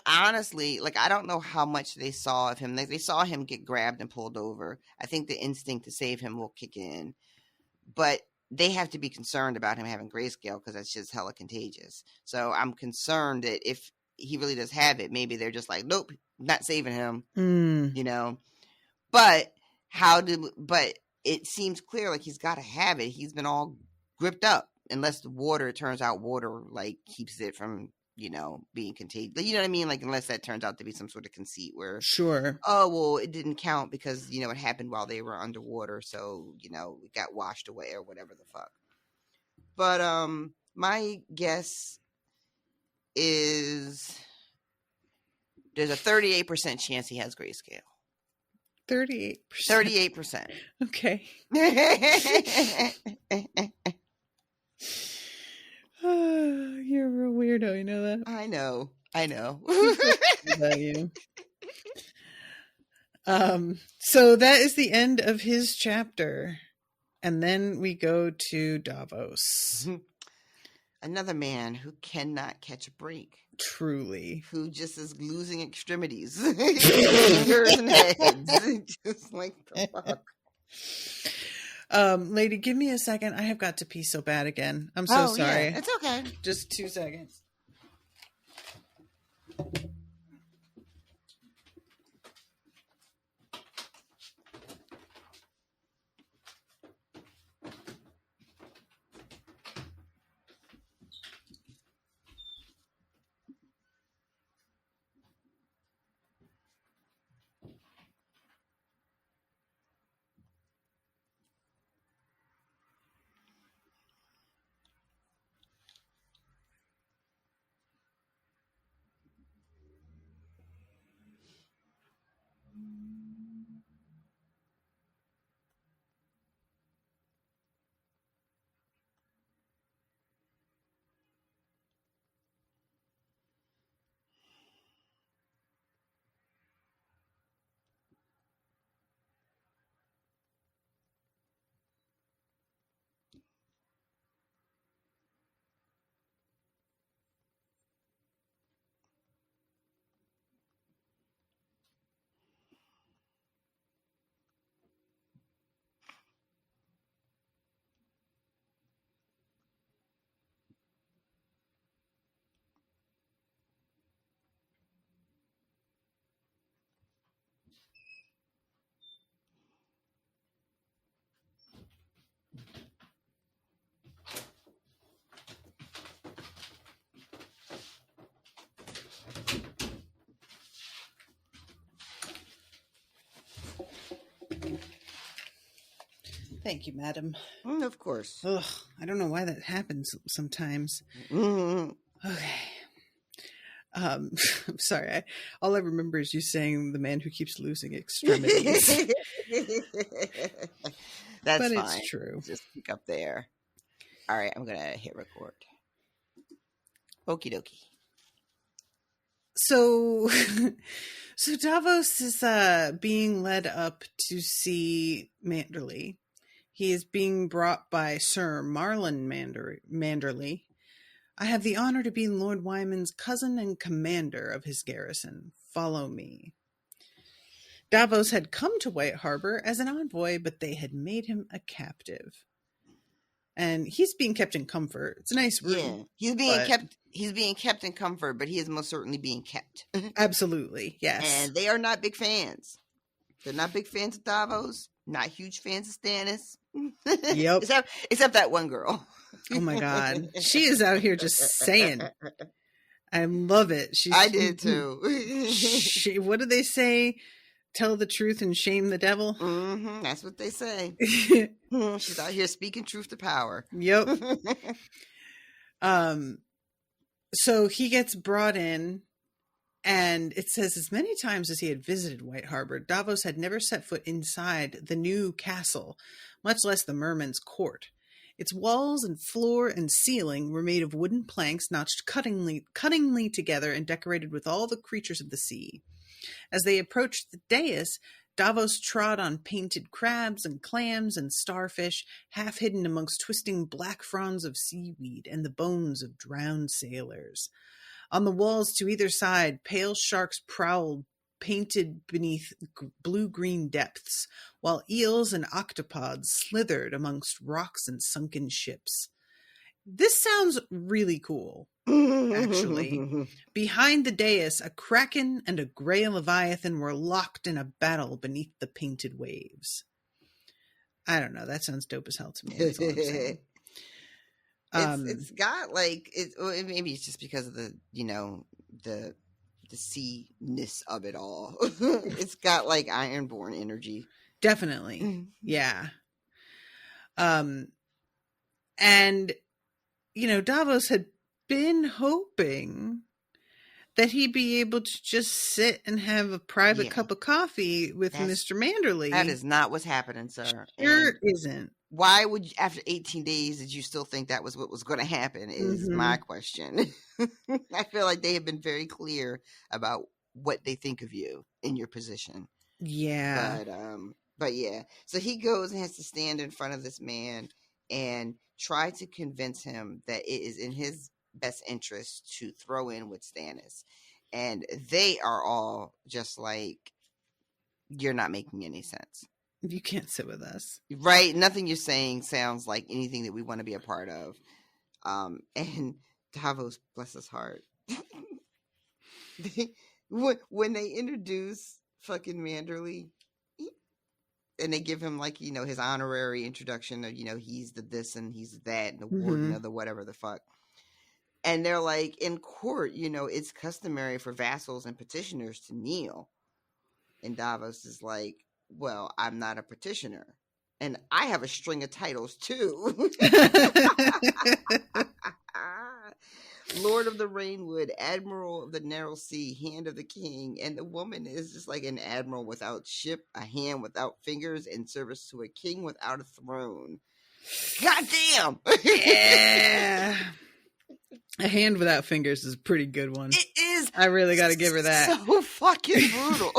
honestly, like, I don't know how much they saw of him. Like, they saw him get grabbed and pulled over. I think the instinct to save him will kick in. But they have to be concerned about him having grayscale because that's just hella contagious. So I'm concerned that if he really does have it, maybe they're just like, nope, not saving him. You know? But it seems clear like he's got to have it. He's been all gripped up. Unless it turns out water, like, keeps it from, you know, being contagious. You know what I mean? Like, unless that turns out to be some sort of conceit where, sure, oh, well, it didn't count because, you know, it happened while they were underwater. So, you know, it got washed away or whatever the fuck. But my guess is there's a 38% chance he has grayscale. 38%. 38%. Okay. You're a real weirdo, you know that? I know. About you. So that is the end of his chapter. And then we go to Davos. Another man who cannot catch a break. Truly. Who just is losing extremities. Fingers and heads. Just like the fuck. Lady, give me a second. I have got to pee so bad again. I'm so sorry. Yeah, it's okay. Just 2 seconds. Thank you, madam. Of course. Ugh, I don't know why that happens sometimes. Mm-hmm. Okay. I'm sorry. All I remember is you saying the man who keeps losing extremities. That's But fine. it's true. Just pick up there. All right, I'm going to hit record. Okie dokie. So, so Davos is being led up to see Manderley. He is being brought by Sir Marlon Manderley. I have the honor to be Lord Wyman's cousin and commander of his garrison. Follow me. Davos had come to White Harbor as an envoy, but they had made him a captive. And he's being kept in comfort. It's a nice room. Yeah, he's being kept in comfort, but he is most certainly being kept. Absolutely, yes. And they are not big fans. They're not big fans of Davos. Not huge fans of Stannis. Yep. Except that one girl. Oh my God. She is out here just saying. I love it. I did too. What do they say? Tell the truth and shame the devil. Mm-hmm, that's what they say. She's out here speaking truth to power. Yep. So he gets brought in, and it says as many times as he had visited White Harbor, Davos had never set foot inside the new castle, much less the merman's court. Its walls and floor and ceiling were made of wooden planks notched cunningly together and decorated with all the creatures of the sea. As they approached the dais, Davos trod on painted crabs and clams and starfish, half hidden amongst twisting black fronds of seaweed and the bones of drowned sailors. On the walls to either side, pale sharks prowled, painted beneath blue-green depths, while eels and octopods slithered amongst rocks and sunken ships. This sounds really cool, actually. Behind the dais, a kraken and a grey leviathan were locked in a battle beneath the painted waves. I don't know. That sounds dope as hell to me. That's all I'm saying. It's got like maybe it's just because of the the sea-ness of it all. It's got like Ironborn energy. Definitely. Yeah. And Davos had been hoping that he'd be able to just sit and have a private cup of coffee with Mr. Manderley. That is not what's happening, sir. Sure isn't. Why would you, after 18 days, did you still think that was what was going to happen is my question. I feel like they have been very clear about what they think of you in your position. Yeah. But yeah. So he goes and has to stand in front of this man and try to convince him that it is in his best interest to throw in with Stannis. And they are all just like, you're not making any sense. You can't sit with us. Right? Nothing you're saying sounds like anything that we want to be a part of. And Davos, bless his heart. When they introduce fucking Manderley, and they give him like, his honorary introduction of, he's the this and he's that and the warden of the whatever the fuck. And they're like, in court, it's customary for vassals and petitioners to kneel. And Davos is like, well, I'm not a petitioner. And I have a string of titles too. Lord of the Rainwood, Admiral of the Narrow Sea, Hand of the King. And the woman is just like an admiral without ship, a hand without fingers, in service to a king without a throne. God damn! Yeah. A hand without fingers is a pretty good one. It is. I really got to give her that. So fucking brutal.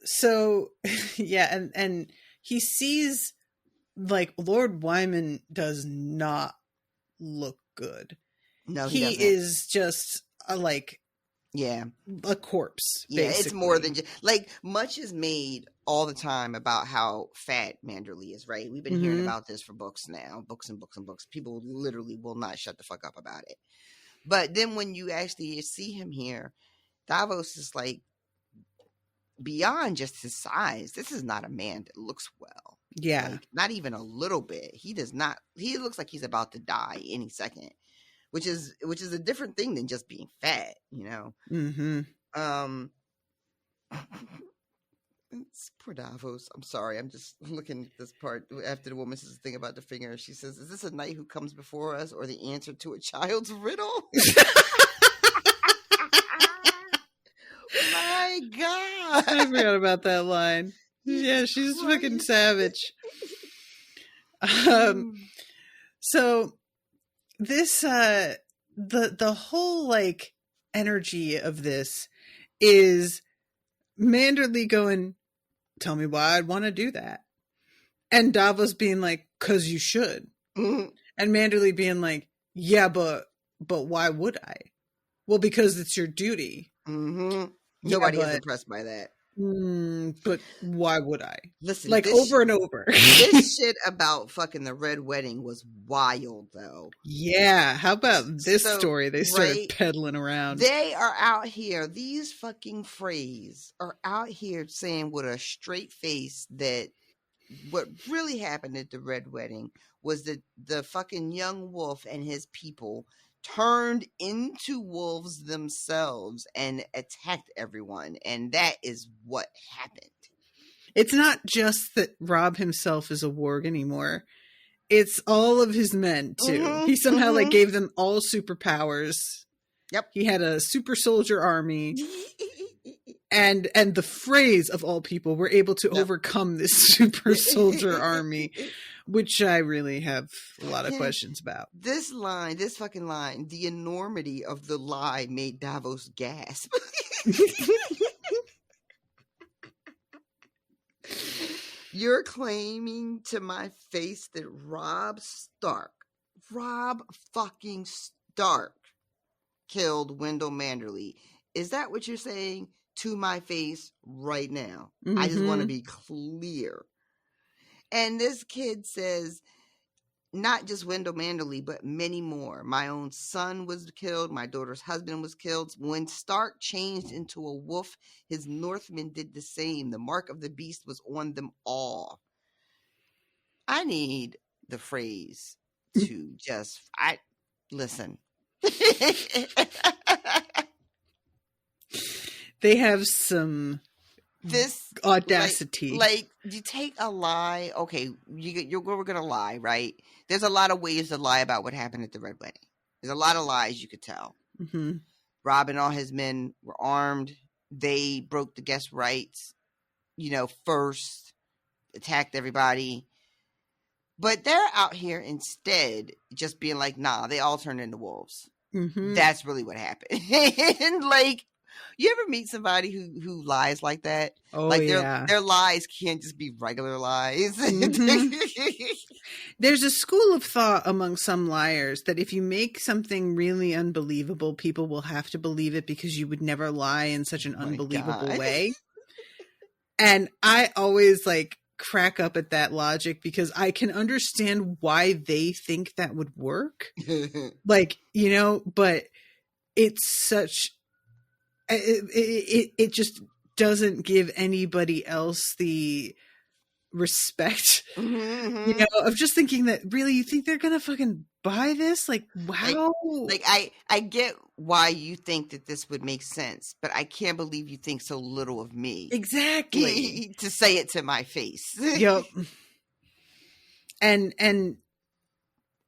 So yeah, and he sees like Lord Wyman does not look good. No, he doesn't. is just a corpse. Yeah, basically. It's more than just like much is made all the time about how fat Manderley is, right? We've been hearing about this for books now, books and books and books. People literally will not shut the fuck up about it. But then when you actually see him here, Davos is like, beyond just his size, this is not a man that looks well. Yeah. Like, not even a little bit. He does not, he looks like he's about to die any second, which is a different thing than just being fat, It's poor Davos. I'm sorry. I'm just looking at this part after the woman says the thing about the finger. She says, "Is this a knight who comes before us, or the answer to a child's riddle?" My God, I forgot about that line. Yeah, she's fucking savage. So this the whole like energy of this is Manderley going, "Tell me why I'd want to do that," and Davos being like, "'Cause you should," and Manderley being like, "Yeah, but why would I?" "Well, because it's your duty." Nobody is impressed by that. But why would I? Listen, like over and over. This shit about fucking the Red Wedding was wild, though. Yeah, how about this story they started peddling around? They are out here, these fucking Freys are out here saying with a straight face that what really happened at the Red Wedding was that the fucking young wolf and his people turned into wolves themselves and attacked everyone, and that is what happened. It's not just that Rob himself is a warg anymore. It's all of his men too. He somehow like gave them all superpowers. Yep. He had a super soldier army. And the Freys of all people were able to overcome this super soldier army, which I really have a lot of questions about. This fucking line, the enormity of the lie made Davos gasp. You're claiming to my face that Rob fucking Stark killed Wendell Manderley. Is that what you're saying to my face right now? I just want to be clear. And this kid says, not just Wendell Manderley, but many more. My own son was killed. My daughter's husband was killed. When Stark changed into a wolf, his Northmen did the same. The mark of the beast was on them all. I need the phrase to just, listen. They have some audacity. Like you take a lie. Okay, we're gonna lie, right? There's a lot of ways to lie about what happened at the Red Wedding. There's a lot of lies you could tell. Rob and all his men were armed. They broke the guest rights, first, attacked everybody. But they're out here instead just being like, nah, they all turned into wolves. That's really what happened. And like, you ever meet somebody who lies like that? Oh, like yeah. Their lies can't just be regular lies. There's a school of thought among some liars that if you make something really unbelievable, people will have to believe it because you would never lie in such an unbelievable way. And I always like crack up at that logic because I can understand why they think that would work. Like, but it's such... It just doesn't give anybody else the respect, of just thinking that really you think they're gonna fucking buy this? Like, wow. Like I get why you think that this would make sense, but I can't believe you think so little of me. Exactly. To say it to my face. Yep. And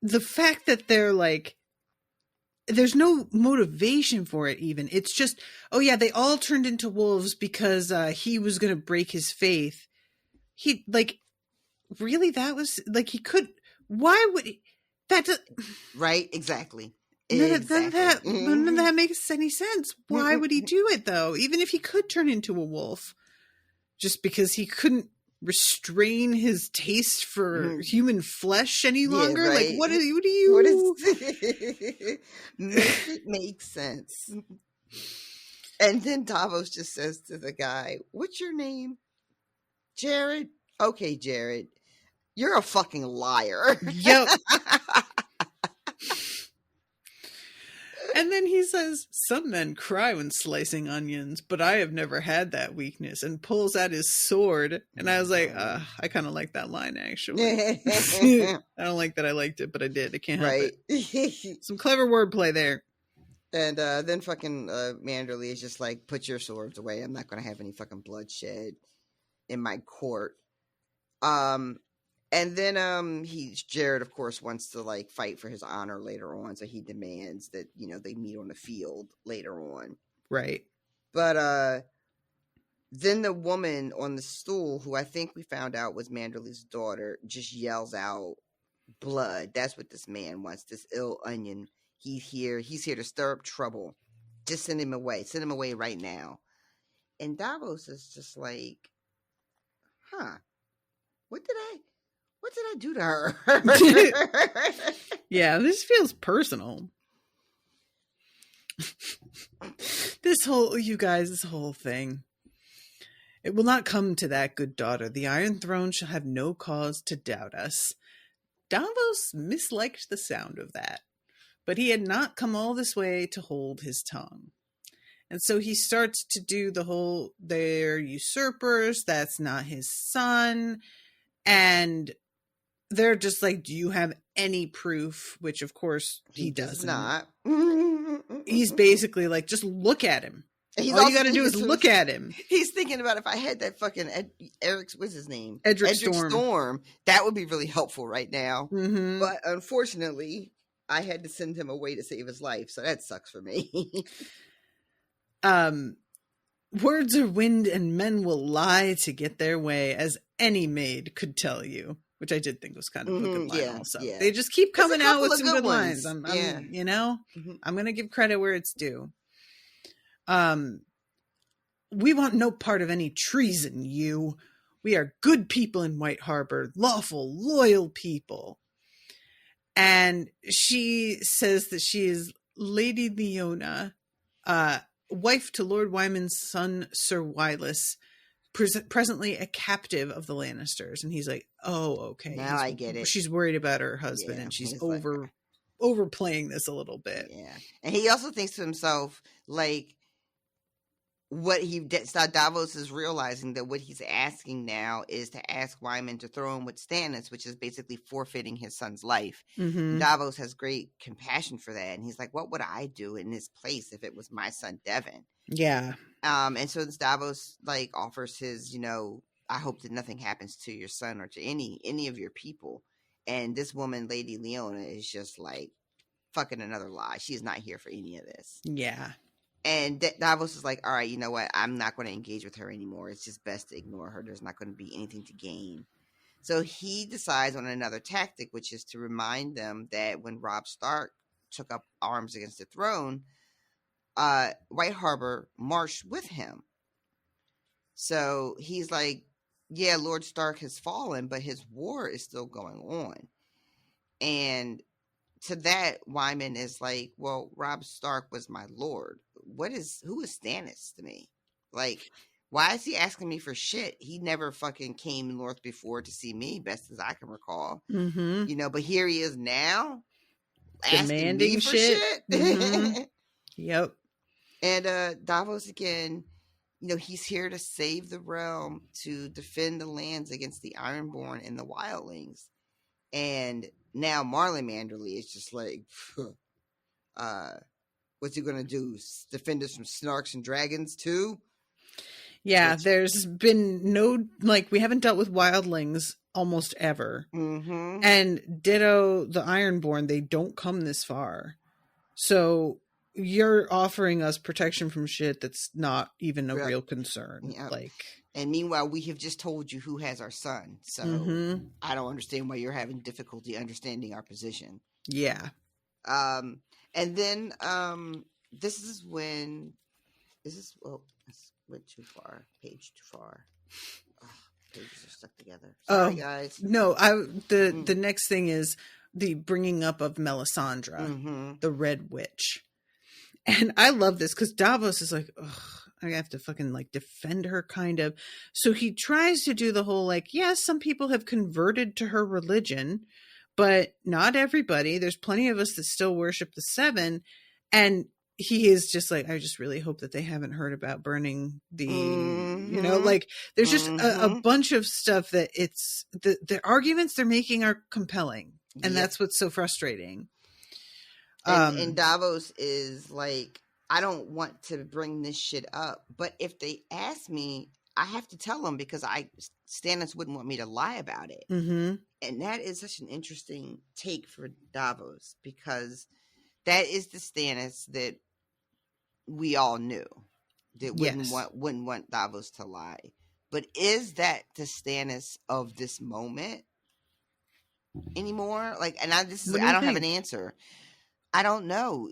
the fact that they're like, there's no motivation for it even. It's just, oh yeah, they all turned into wolves because he was going to break his faith. He, like, really? That was, like, he could, why would he, right? Exactly. None of that makes any sense. Why would he do it, though? Even if he could turn into a wolf. Just because he couldn't restrain his taste for human flesh any longer? Right. Like, what do you make it make sense? And then Davos just says to the guy, "What's your name?" "Jared." "Okay, Jared, you're a fucking liar." Yep. And then he says, "Some men cry when slicing onions, but I have never had that weakness," and pulls out his sword. And I was like, I kind of like that line, actually. I don't like that I liked it, but I did. I can't help it. Some clever wordplay there. And then fucking Manderley is just like, "Put your swords away. I'm not going to have any fucking bloodshed." in my court. And then Jared, of course, wants to like fight for his honor later on, so he demands that, you know, they meet on the field later on. Right. But then the woman on the stool, who I think we found out was Manderley's daughter, just yells out, "Blood." That's what this man wants, this ill onion. He's here to stir up trouble. Just send him away. Send him away right now. And Davos is just like, huh, what did I do to her? Yeah, this feels personal. This whole thing. It will not come to that, good daughter. The Iron Throne shall have no cause to doubt us. Davos misliked the sound of that, but he had not come all this way to hold his tongue. And so he starts to do the whole, they're usurpers, that's not his son. And they're just like, do you have any proof? Which, of course, he does not. He's basically like, just look at him. All you got to do is look at him. He's thinking about, if I had that fucking Eric's, what's his name? Edric Storm. That would be really helpful right now. Mm-hmm. But unfortunately, I had to send him away to save his life. So that sucks for me. Words are wind and men will lie to get their way, as any maid could tell you. Which I did think was kind of a good line also. Yeah. They just keep coming out with some good lines. You know, I'm going to give credit where it's due. We want no part of any treason, you. We are good people in White Harbor, lawful, loyal people. And she says that she is Lady Leona, wife to Lord Wyman's son, Sir Wylus, presently a captive of the Lannisters. And he's like, oh, okay. Now I get it. She's worried about her husband, and she's overplaying this a little bit. Yeah. And he also thinks to himself, like, Davos is realizing that what he's asking now is to ask Wyman to throw him with Stannis, which is basically forfeiting his son's life. Mm-hmm. Davos has great compassion for that. And he's like, what would I do in his place if it was my son, Devin? Yeah. And so Davos like offers his, you know, I hope that nothing happens to your son or to any of your people. And this woman, Lady Leona, is just like fucking another lie. She is not here for any of this. Yeah. And Davos is like, all right, you know what? I'm not going to engage with her anymore. It's just best to ignore her. There's not going to be anything to gain. So he decides on another tactic, which is to remind them that when Robb Stark took up arms against the throne, White Harbor marched with him. So he's like, yeah, Lord Stark has fallen, but his war is still going on. And to that, Wyman is like, well, Robb Stark was my lord. Who is Stannis to me? Like, why is he asking me for shit? He never fucking came north before to see me, best as I can recall. Mm-hmm. You know, but here he is now demanding shit. Mm-hmm. Yep. And Davos again, you know, he's here to save the realm, to defend the lands against the Ironborn and the Wildlings. And now Marley Manderley is just like, what's he gonna do? Defend us from snarks and dragons too? Yeah, there's been no, like, we haven't dealt with wildlings almost ever. Mm-hmm. And ditto the Ironborn, they don't come this far. So you're offering us protection from shit that's not even a real concern. Yeah. Like, and meanwhile, we have just told you who has our son. So I don't understand why you're having difficulty understanding our position. Yeah. And then this is when this went too far. Page too far. Oh, pages are stuck together. Sorry, guys. No, the next thing is the bringing up of Melisandre, the Red Witch. And I love this because Davos is like, ugh, I have to fucking like defend her kind of. So he tries to do the whole like, yes, some people have converted to her religion, but not everybody. There's plenty of us that still worship the Seven. And he is just like, I just really hope that they haven't heard about burning the, you know, like there's just a bunch of stuff that it's the arguments they're making are compelling. And that's what's so frustrating. And Davos is like, I don't want to bring this shit up, but if they ask me, I have to tell him because Stannis wouldn't want me to lie about it. Mm-hmm. And that is such an interesting take for Davos, because that is the Stannis that we all knew, that wouldn't want Davos to lie. But is that the Stannis of this moment anymore? Like, and I don't have an answer. I don't know.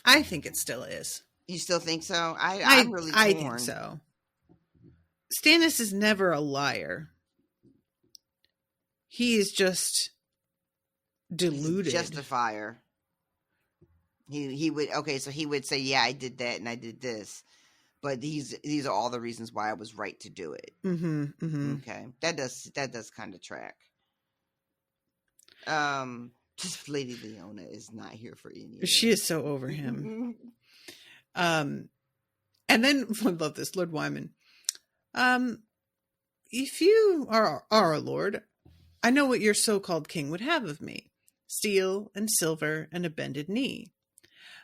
I think it still is. You still think so? I'm really torn. I think so. Stannis is never a liar. He is just deluded. He's a justifier. He would say, yeah, I did that and I did this. But these are all the reasons why I was right to do it. Mm-hmm, mm-hmm. Okay. That does kind of track. Just Lady Leona is not here for any of this. She is so over him. And then I love this, Lord Wyman. If you are a lord, I know what your so-called king would have of me: steel and silver and a bended knee.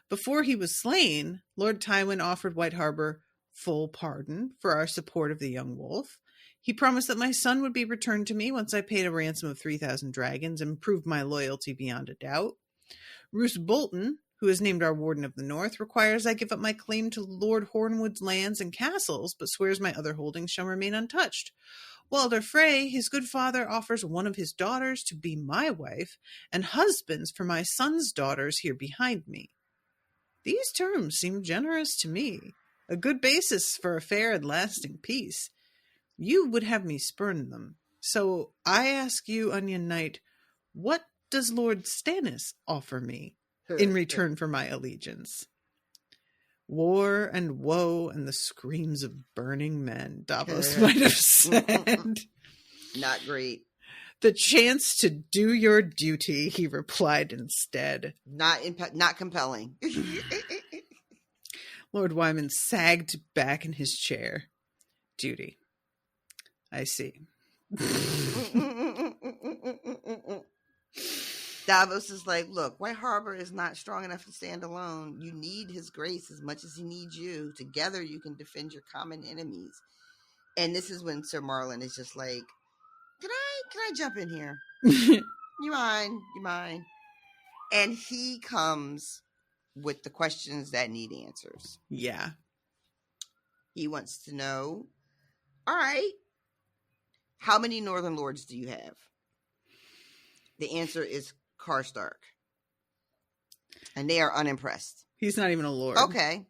Before he was slain, Lord Tywin offered White Harbor full pardon for our support of the young wolf. He promised that my son would be returned to me once I paid a ransom of 3,000 dragons and proved my loyalty beyond a doubt. Roose Bolton, who is named our Warden of the North, requires I give up my claim to Lord Hornwood's lands and castles, but swears my other holdings shall remain untouched. Walder Frey, his good father, offers one of his daughters to be my wife, and husbands for my son's daughters here behind me. These terms seem generous to me, a good basis for a fair and lasting peace. You would have me spurn them. So I ask you, Onion Knight, what does Lord Stannis offer me in return for my allegiance? War and woe and the screams of burning men, Davos might have said. Not great. The chance to do your duty, he replied instead. Not compelling. Lord Wyman sagged back in his chair. Duty. I see. Davos is like, look, White Harbor is not strong enough to stand alone. You need his grace as much as he needs you. Together you can defend your common enemies. And this is when Sir Marlon is just like, can I jump in here? You mind? And he comes with the questions that need answers. Yeah. He wants to know, all right, how many Northern Lords do you have? The answer is Karstark. And they are unimpressed. He's not even a lord. Okay.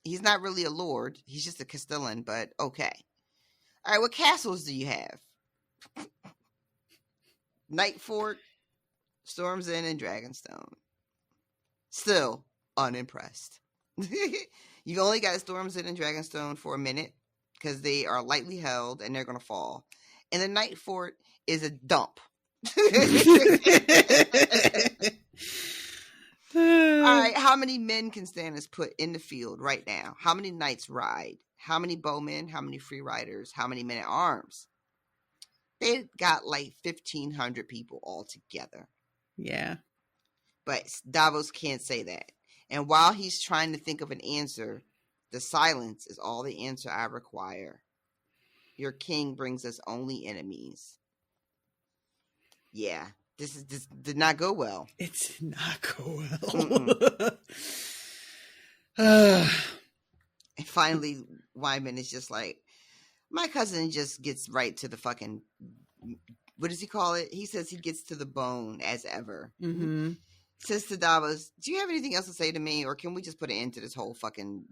He's not really a lord. He's just a Castellan, but okay. All right, what castles do you have? Nightfort, Storm's End, and Dragonstone. Still unimpressed. You've only got Storm's End and Dragonstone for a minute because they are lightly held and they're going to fall. And the Nightfort is a dump. All right, how many men can Stannis put in the field right now? How many knights ride? How many bowmen? How many free riders? How many men at arms? They got like 1,500 people all together. Yeah. But Davos can't say that. And while he's trying to think of an answer, the silence is all the answer I require. Your king brings us only enemies. Yeah, this did not go well. It did not go well. And finally, Wyman is just like, my cousin just gets right to the fucking, what does he call it? He says he gets to the bone as ever. Mm-hmm. Says to Davos, do you have anything else to say to me? Or can we just put an end to this whole fucking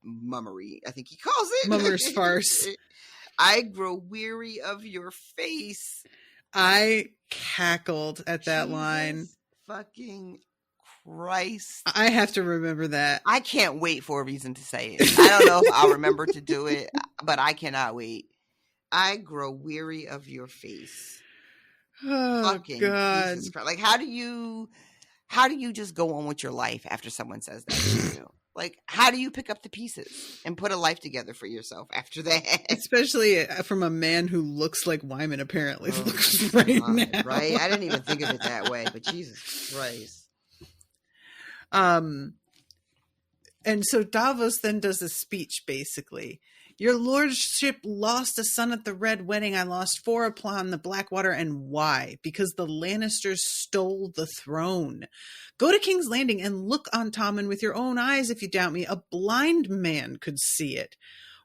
mummery? I think he calls it. Mummer's farce. I grow weary of your face. I cackled at that line. Fucking Christ. I have to remember that. I can't wait for a reason to say it. I don't know if I'll remember to do it, but I cannot wait. I grow weary of your face. Oh, fucking God. Jesus Christ. Like, how do you just go on with your life after someone says that to you? Like, how do you pick up the pieces and put a life together for yourself after that? Especially from a man who looks like Wyman apparently looks right now. Right? I didn't even think of it that way, but Jesus Christ. And so Davos then does a speech, basically. Your lordship lost a son at the Red Wedding. I lost 4 upon the Blackwater. And why? Because the Lannisters stole the throne. Go to King's Landing and look on Tommen with your own eyes if you doubt me. A blind man could see it.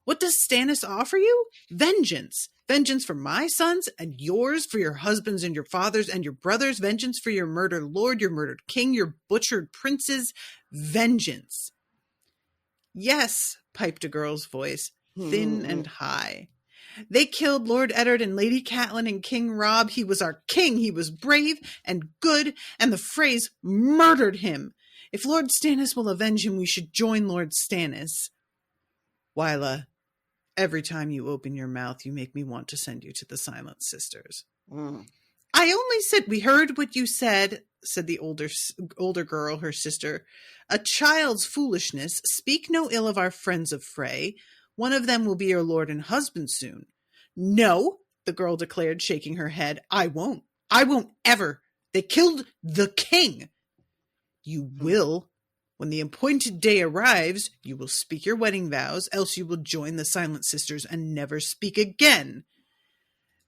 What does Stannis offer you? Vengeance. Vengeance for my sons and yours, for your husbands and your fathers and your brothers. Vengeance for your murdered lord, your murdered king, your butchered princes. Vengeance. Yes, piped a girl's voice, thin and high. They killed Lord Eddard and Lady Catelyn and King Robb. He was our king. He was brave and good, and the Freys murdered him. If Lord Stannis will avenge him, we should join Lord Stannis. Wyla, every time you open your mouth, you make me want to send you to the Silent Sisters. I only said, we heard what you said the older girl, her sister. A child's foolishness. Speak no ill of our friends of Frey. One of them will be your lord and husband soon. No, the girl declared, shaking her head. I won't. I won't ever. They killed the king. You will. When the appointed day arrives, you will speak your wedding vows, else you will join the Silent Sisters and never speak again.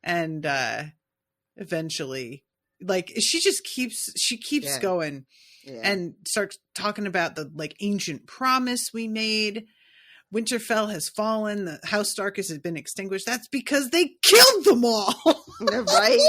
And eventually, like, she keeps going and starts talking about the like ancient promise we made. Winterfell has fallen. The House Starkest has been extinguished. That's because they killed them all. Right?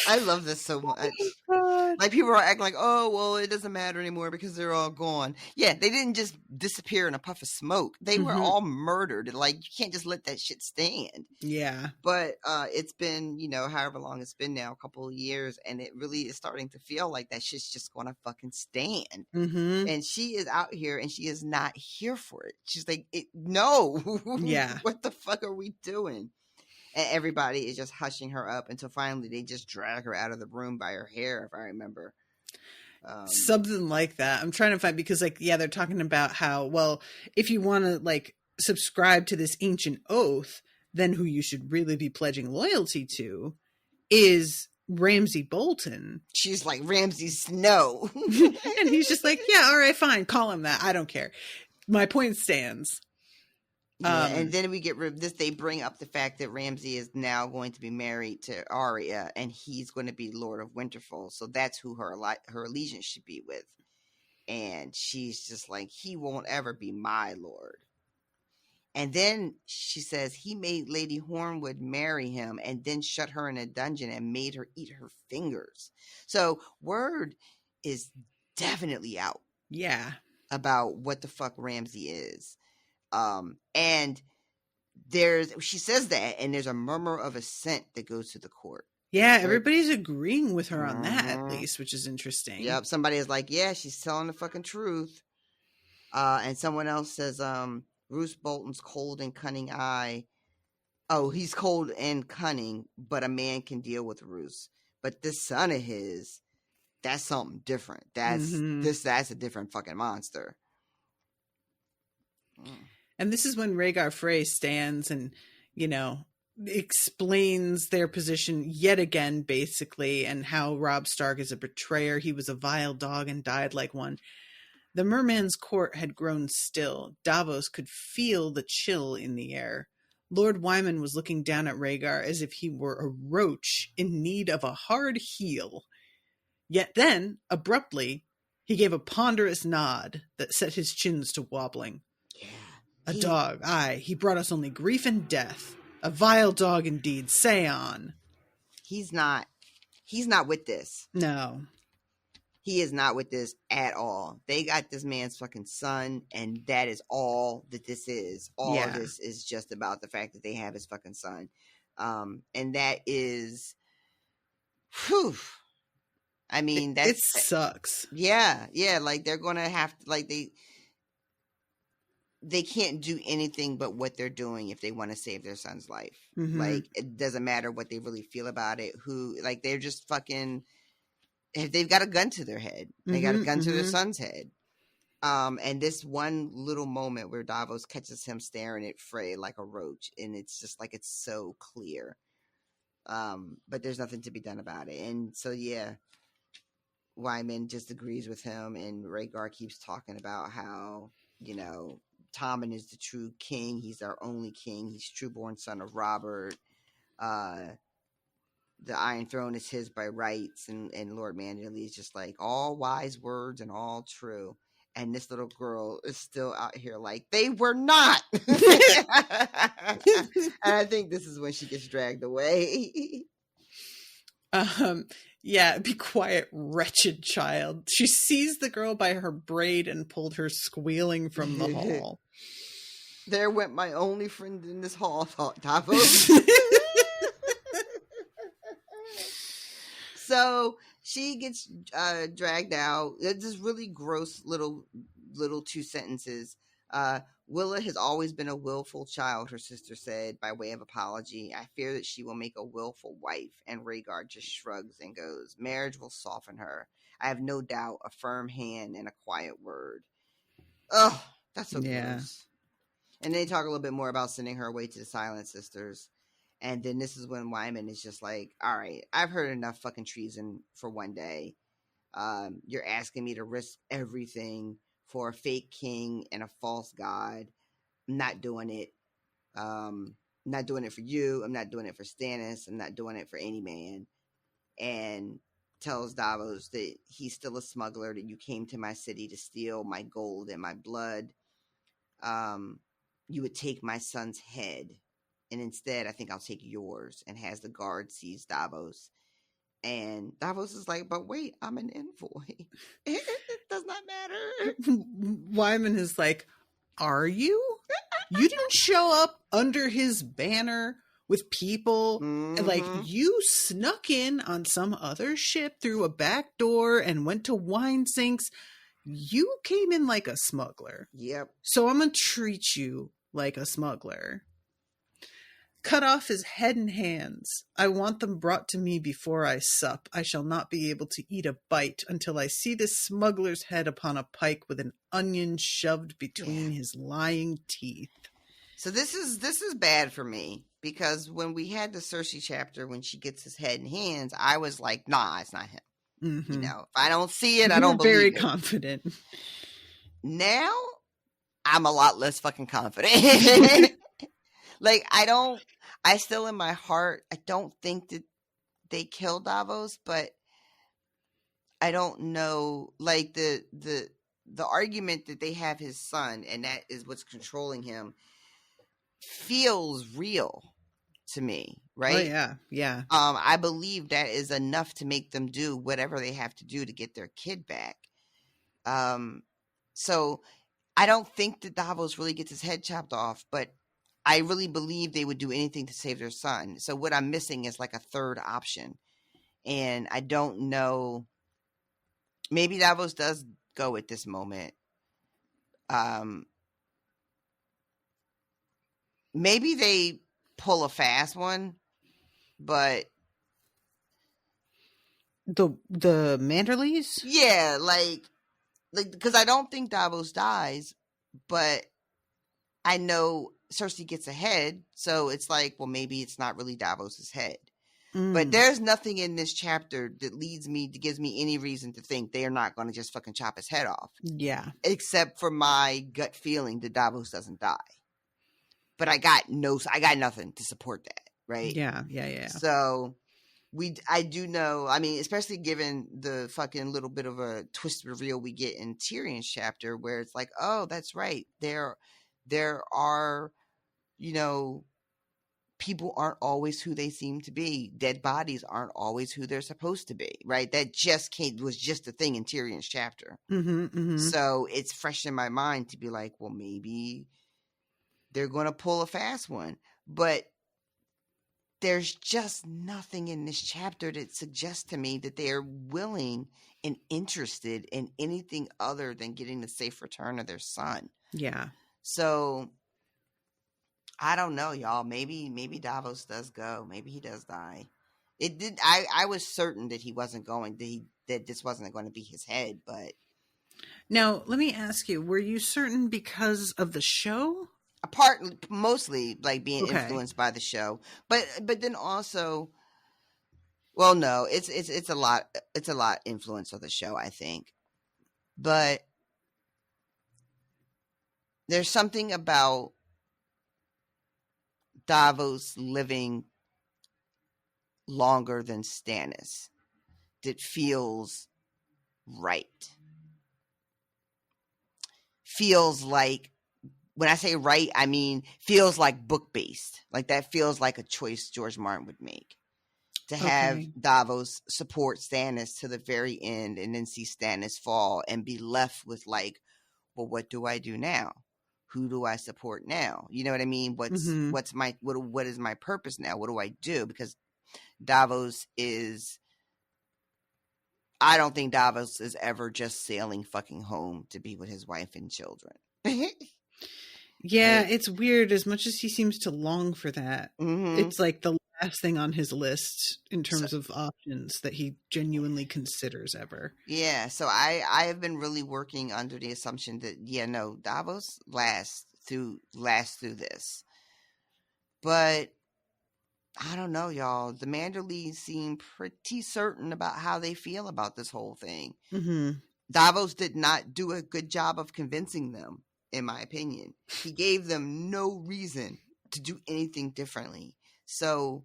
I love this so much. Like, people are acting like, oh, well, it doesn't matter anymore because they're all gone. Yeah, they didn't just disappear in a puff of smoke. They were all murdered. Like, you can't just let that shit stand. Yeah. But it's been, however long it's been now, a couple of years, and it really is starting to feel like that shit's just gonna fucking stand. And she is out here, and she is not here for it. She's like, no. Yeah. What the fuck are we doing? And everybody is just hushing her up until finally they just drag her out of the room by her hair, if I remember. Something like that. I'm trying to find, because like, yeah, they're talking about how, well, if you want to like subscribe to this ancient oath, then who you should really be pledging loyalty to is Ramsay Bolton. She's like, Ramsay Snow. And he's just like, yeah, all right, fine. Call him that. I don't care. My point stands. Yeah, and then we get this. They bring up the fact that Ramsay is now going to be married to Arya, and he's going to be Lord of Winterfell. So that's who her allegiance should be with. And she's just like, he won't ever be my lord. And then she says he made Lady Hornwood marry him, and then shut her in a dungeon and made her eat her fingers. So word is definitely out. Yeah, about what the fuck Ramsay is. And she says that, and there's a murmur of assent that goes to the court. Yeah, everybody's agreeing with her on that, at least, which is interesting. Yep, somebody is like, yeah, she's telling the fucking truth. And someone else says, Roose Bolton's cold and cunning eye. Oh, he's cold and cunning, but a man can deal with Roose. But this son of his, that's something different. That's a different fucking monster. And this is when Rhaegar Frey stands and, explains their position yet again, basically, and how Robb Stark is a betrayer. He was a vile dog and died like one. The merman's court had grown still. Davos could feel the chill in the air. Lord Wyman was looking down at Rhaegar as if he were a roach in need of a hard heel. Yet then, abruptly, he gave a ponderous nod that set his chins to wobbling. Yeah. A dog, aye, he brought us only grief and death. A vile dog indeed, say on. He's not with this. No. He is not with this at all. They got this man's fucking son, and that is all that this is. All of this is just about the fact that they have his fucking son. And that is, whew. I mean, it sucks. Yeah. Like, they're gonna have to, like, they can't do anything but what they're doing if they want to save their son's life. Like, it doesn't matter what they really feel about it. They're just fucking, they've got a gun to their head. They got a gun to their son's head. And this one little moment where Davos catches him staring at Frey like a roach, and it's just like, it's so clear. But there's nothing to be done about it. And so, yeah, Wyman just agrees with him, and Rhaegar keeps talking about how, Tommen is the true king. He's our only king. He's true-born son of Robert. The Iron Throne is his by rights, and Lord Manderley is just like, all wise words and all true. And this little girl is still out here like, they were not. And I think this is when she gets dragged away. Yeah, be quiet, wretched child. She seized the girl by her braid and pulled her squealing from the hall. There went my only friend in this hall, thought Davos. So she gets dragged out. It's just really gross little 2 sentences. Willa has always been a willful child, her sister said, by way of apology. I fear that she will make a willful wife. And Rhaegar just shrugs and goes, marriage will soften her. I have no doubt, a firm hand and a quiet word. Oh, that's so gross. And they talk a little bit more about sending her away to the Silent Sisters. And then this is when Wyman is just like, all right, I've heard enough fucking treason for one day. You're asking me to risk everything for a fake king and a false god. I'm not doing it. I'm not doing it for you. I'm not doing it for Stannis. I'm not doing it for any man. And tells Davos that he's still a smuggler, that you came to my city to steal my gold and my blood. You would take my son's head. And instead, I think I'll take yours, and has the guard seize Davos. And Davos is like, but wait, I'm an envoy. It does not matter. Wyman is like, are you? You didn't show up under his banner with people. Like, you snuck in on some other ship through a back door and went to wine sinks. You came in like a smuggler. Yep. So I'm going to treat you like a smuggler. Cut off his head and hands. I want them brought to me before I sup. I shall not be able to eat a bite until I see this smuggler's head upon a pike with an onion shoved between his lying teeth. So this is bad for me, because when we had the Cersei chapter, when she gets his head and hands, I was like, nah, it's not him. Mm-hmm. You know, if I don't see it, I don't believe very it. Confident. Now, I'm a lot less fucking confident. Like, I still in my heart, I don't think that they killed Davos, but I don't know, like, the argument that they have his son, and that is what's controlling him, feels real to me, right? Oh, yeah. I believe that is enough to make them do whatever they have to do to get their kid back. So I don't think that Davos really gets his head chopped off, but I really believe they would do anything to save their son. So what I'm missing is like a third option. And I don't know. Maybe Davos does go at this moment. Maybe they pull a fast one, but the Manderleys? Yeah, like because I don't think Davos dies, but I know Cersei gets ahead, so it's like, well, maybe it's not really Davos's head. But there's nothing in this chapter that gives me any reason to think they are not going to just fucking chop his head off. Yeah. Except for my gut feeling that Davos doesn't die. But I got nothing to support that, right? Yeah. So I do know, I mean, especially given the fucking little bit of a twist reveal we get in Tyrion's chapter, where it's like, oh, that's right. There are, you know, people aren't always who they seem to be. Dead bodies aren't always who they're supposed to be, right? That was just a thing in Tyrion's chapter. So it's fresh in my mind to be like, well, maybe they're going to pull a fast one. But there's just nothing in this chapter that suggests to me that they are willing and interested in anything other than getting the safe return of their son. Yeah. So I don't know, y'all. Maybe Davos does go. Maybe he does die. It did. I was certain that he wasn't going. That this wasn't going to be his head. But now, let me ask you: were you certain because of the show? Mostly like being influenced by the show, but then also, well, no, it's a lot influence of the show, I think, but there's something about Davos living longer than Stannis that feels right. Feels like, when I say right, I mean feels like book based. Like that feels like a choice George Martin would make. To have Davos support Stannis to the very end and then see Stannis fall and be left with like, well, what do I do now? Who do I support now? You know what I mean? What is my purpose now? What do I do? Because Davos is, I don't think Davos is ever just sailing fucking home to be with his wife and children. Yeah, it's weird. As much as he seems to long for that, it's like the last thing on his list in terms of options that he genuinely considers ever. Yeah, so I have been really working under the assumption that Davos lasts through this, but I don't know, y'all. The Manderleys seem pretty certain about how they feel about this whole thing. Davos did not do a good job of convincing them, in my opinion. He gave them no reason to do anything differently. So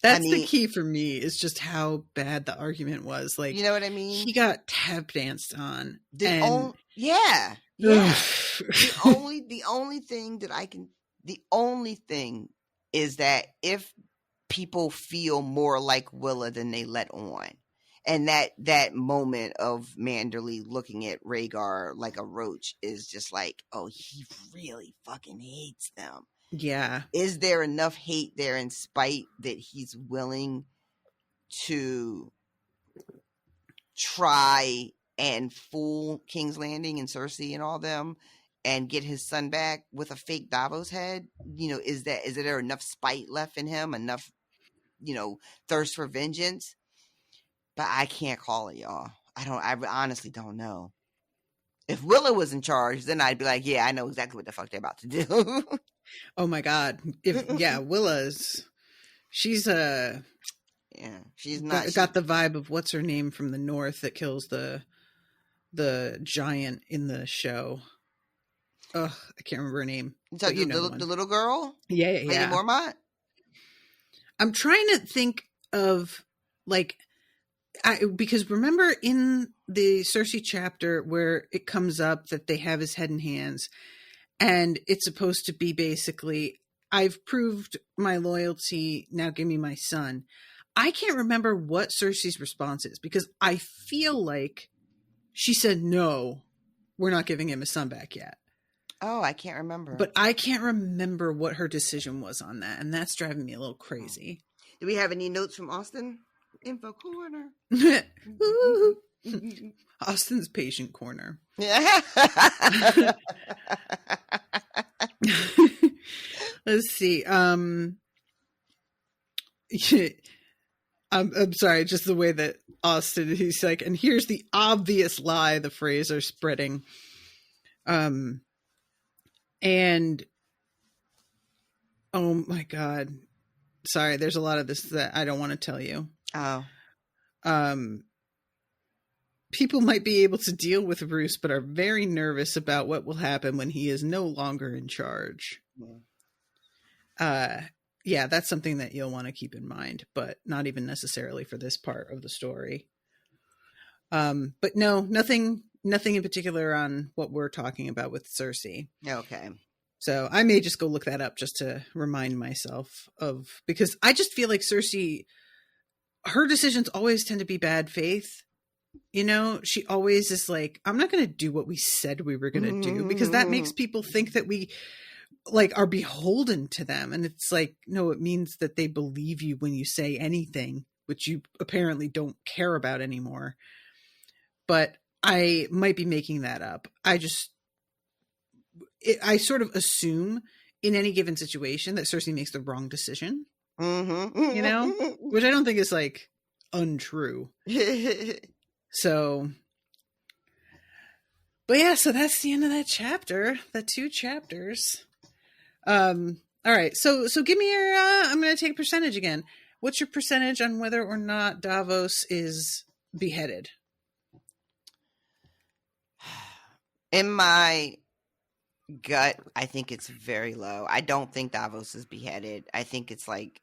that's the key for me, is just how bad the argument was. Like, you know what I mean? He got tap danced on. The only thing is that if people feel more like Willa than they let on, and that moment of Manderley looking at Rhaegar like a roach is just like, oh, he really fucking hates them. Yeah. Is there enough hate there and spite that he's willing to try and fool King's Landing and Cersei and all them and get his son back with a fake Davos head? Is there enough spite left in him, enough, thirst for vengeance? But I can't call it, y'all. I honestly don't know. If Willa was in charge, then I'd be like, yeah, I know exactly what the fuck they're about to do. Oh my God. Willa's, she's she's not got the vibe of what's her name from the north that kills the giant in the show. Ugh, I can't remember her name. So the little girl? Yeah. Lady Mormont? I'm trying to think of because remember in the Cersei chapter where it comes up that they have his head and hands, and it's supposed to be basically, I've proved my loyalty, now give me my son. I can't remember what Cersei's response is, because I feel like she said, no, we're not giving him his son back yet. Oh, I can't remember. But I can't remember what her decision was on that, and that's driving me a little crazy. Do we have any notes from Austin? Info corner. Austin's patient corner. Yeah. Let's see. I'm sorry, just the way that Austin, he's like, and here's the obvious lie the phrase are spreading. And oh my God. Sorry, there's a lot of this that I don't want to tell you. Oh. People might be able to deal with Roose, but are very nervous about what will happen when he is no longer in charge. Yeah, that's something that you'll want to keep in mind, but not even necessarily for this part of the story. But no, nothing in particular on what we're talking about with Cersei. Okay. So I may just go look that up just to remind myself of, because I just feel like Cersei, her decisions always tend to be bad faith. She always is like, I'm not going to do what we said we were going to do, because that makes people think that we are beholden to them. And it's like, no, it means that they believe you when you say anything, which you apparently don't care about anymore. But I might be making that up. I sort of assume in any given situation that Cersei makes the wrong decision, which I don't think is untrue. So, but yeah, so that's the end of that chapter, the 2 chapters. All right. So give me your, I'm going to take percentage again. What's your percentage on whether or not Davos is beheaded? In my gut, I think it's very low. I don't think Davos is beheaded. I think it's like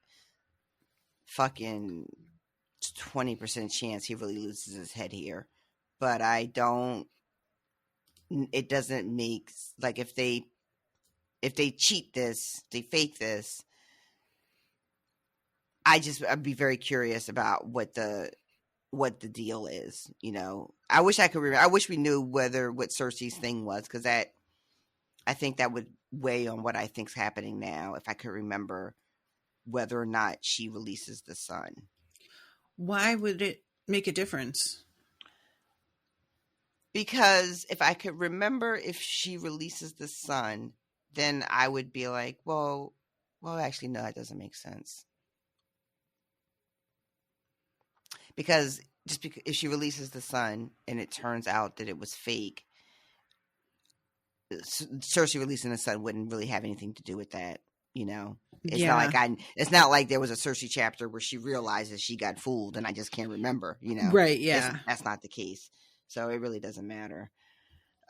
fucking 20% chance he really loses his head here. But I don't. It doesn't make like if they cheat this, they fake this. I'd be very curious about what the deal is. You know, I wish I could remember. I wish we knew what Cersei's thing was, because I think that would weigh on what I think's happening now. If I could remember whether or not she releases the sun. Why would it make a difference? Because if I could remember if she releases the sun, then I would be like, well, actually, no, that doesn't make sense. Because if she releases the sun and it turns out that it was fake, Cersei releasing the sun wouldn't really have anything to do with that. You know, it's not like there was a Cersei chapter where she realizes she got fooled and I just can't remember. You know, right? Yeah, that's not the case. So it really doesn't matter.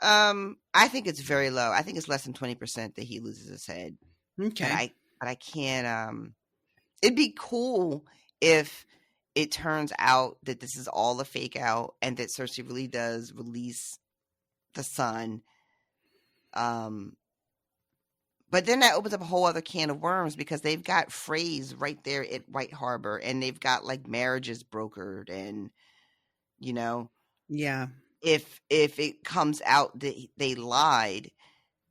I think it's very low. I think it's less than 20% that he loses his head. Okay, but I can't. It'd be cool if it turns out that this is all a fake out and that Cersei really does release the sun. But then that opens up a whole other can of worms, because they've got Freys right there at White Harbor, and they've got like marriages brokered, and you know, yeah. If it comes out that they lied,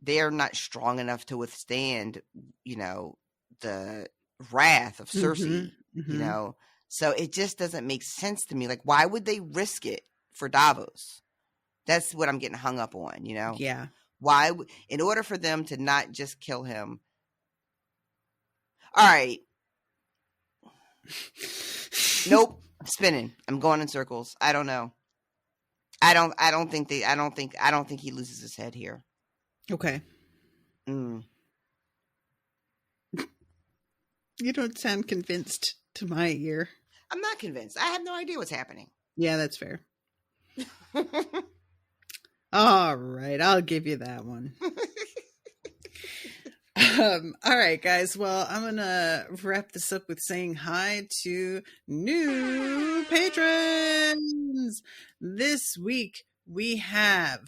they're not strong enough to withstand, you know, the wrath of Cersei. Mm-hmm. You know, so it just doesn't make sense to me. Like, why would they risk it for Davos? That's what I'm getting hung up on. You know, Yeah. Why, in order for them to not just kill him? All right. Nope. I'm spinning. I'm going in circles. I don't know. I don't think he loses his head here. Okay. Mm. You don't sound convinced to my ear. I'm not convinced. I have no idea what's happening. Yeah, that's fair. All right, I'll give you that one. All right, guys. Well, I'm going to wrap this up with saying hi to new patrons. This week, we have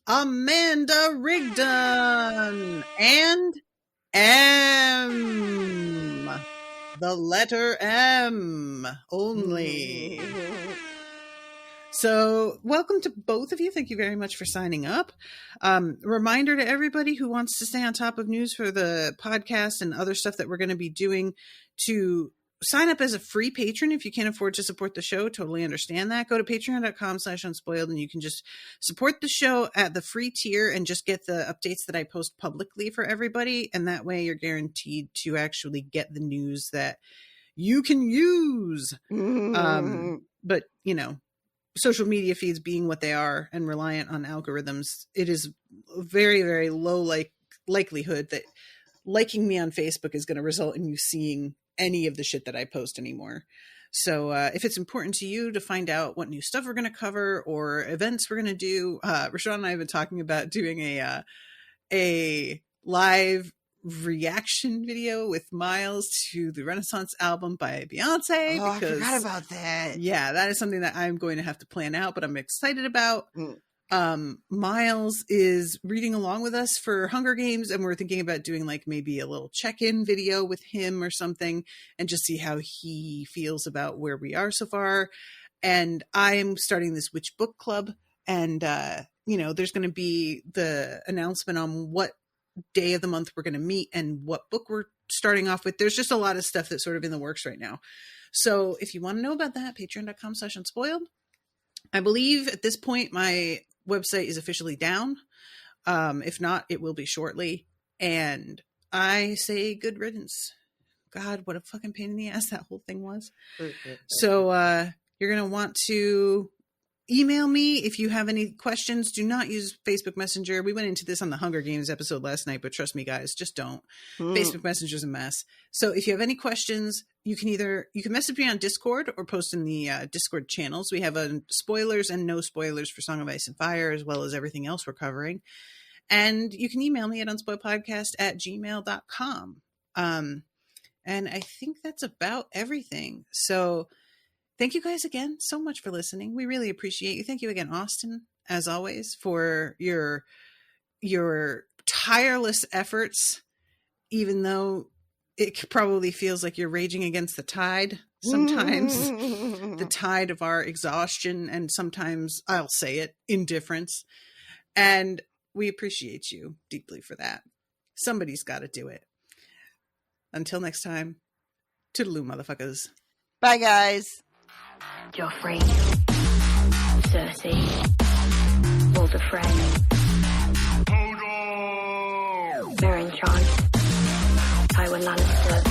Amanda Rigdon and M. The letter M only. So welcome to both of you. Thank you very much for signing up. Reminder to everybody who wants to stay on top of news for the podcast and other stuff that we're going to be doing, to sign up as a free patron. If you can't afford to support the show, totally understand that. Go to patreon.com/unspoiled and you can just support the show at the free tier and just get the updates that I post publicly for everybody. And that way you're guaranteed to actually get the news that you can use. But, you know, social media feeds being what they are and reliant on algorithms, it is very, very low likelihood that liking me on Facebook is going to result in you seeing any of the shit that I post anymore. So if it's important to you to find out what new stuff we're going to cover or events we're going to do, RoShawn and I have been talking about doing a live reaction video with Miles to the Renaissance album by Beyonce. Oh, because, I forgot about that. Yeah, that is something that I'm going to have to plan out, but I'm excited about. Miles is reading along with us for Hunger Games, and we're thinking about doing like maybe a little check-in video with him or something and just see how he feels about where we are so far. And I am starting this Witch Book Club, and you know, there's going to be the announcement on what day of the month we're going to meet and what book we're starting off with. There's just a lot of stuff that's sort of in the works right now. So if you want to know about that, patreon.com/unspoiled. I believe at this point my website is officially down. If not, it will be shortly. And I say good riddance. God, what a fucking pain in the ass that whole thing was. So you're going to want to email me if you have any questions. Do not use Facebook Messenger. We went into this on the Hunger Games episode last night, but trust me, guys, just don't. Facebook Messenger's a mess. So if you have any questions, you can message me on Discord or post in the Discord channels. We have spoilers and no spoilers for Song of Ice and Fire, as well as everything else we're covering. And you can email me at unspoiledpodcast@gmail.com. And I think that's about everything. So thank you guys again so much for listening. We really appreciate you. Thank you again, Austin, as always, for your tireless efforts, even though it probably feels like you're raging against the tide sometimes, the tide of our exhaustion, and sometimes, I'll say it, indifference. And we appreciate you deeply for that. Somebody's got to do it. Until next time, toodaloo, motherfuckers. Bye, guys. Joffrey, Cersei, Walder Frey, Meryn Trant, Tywin Lannister.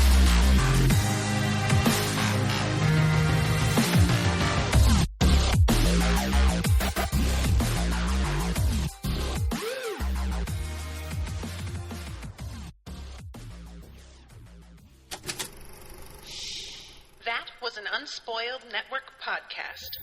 That was an Unspoiled Network podcast.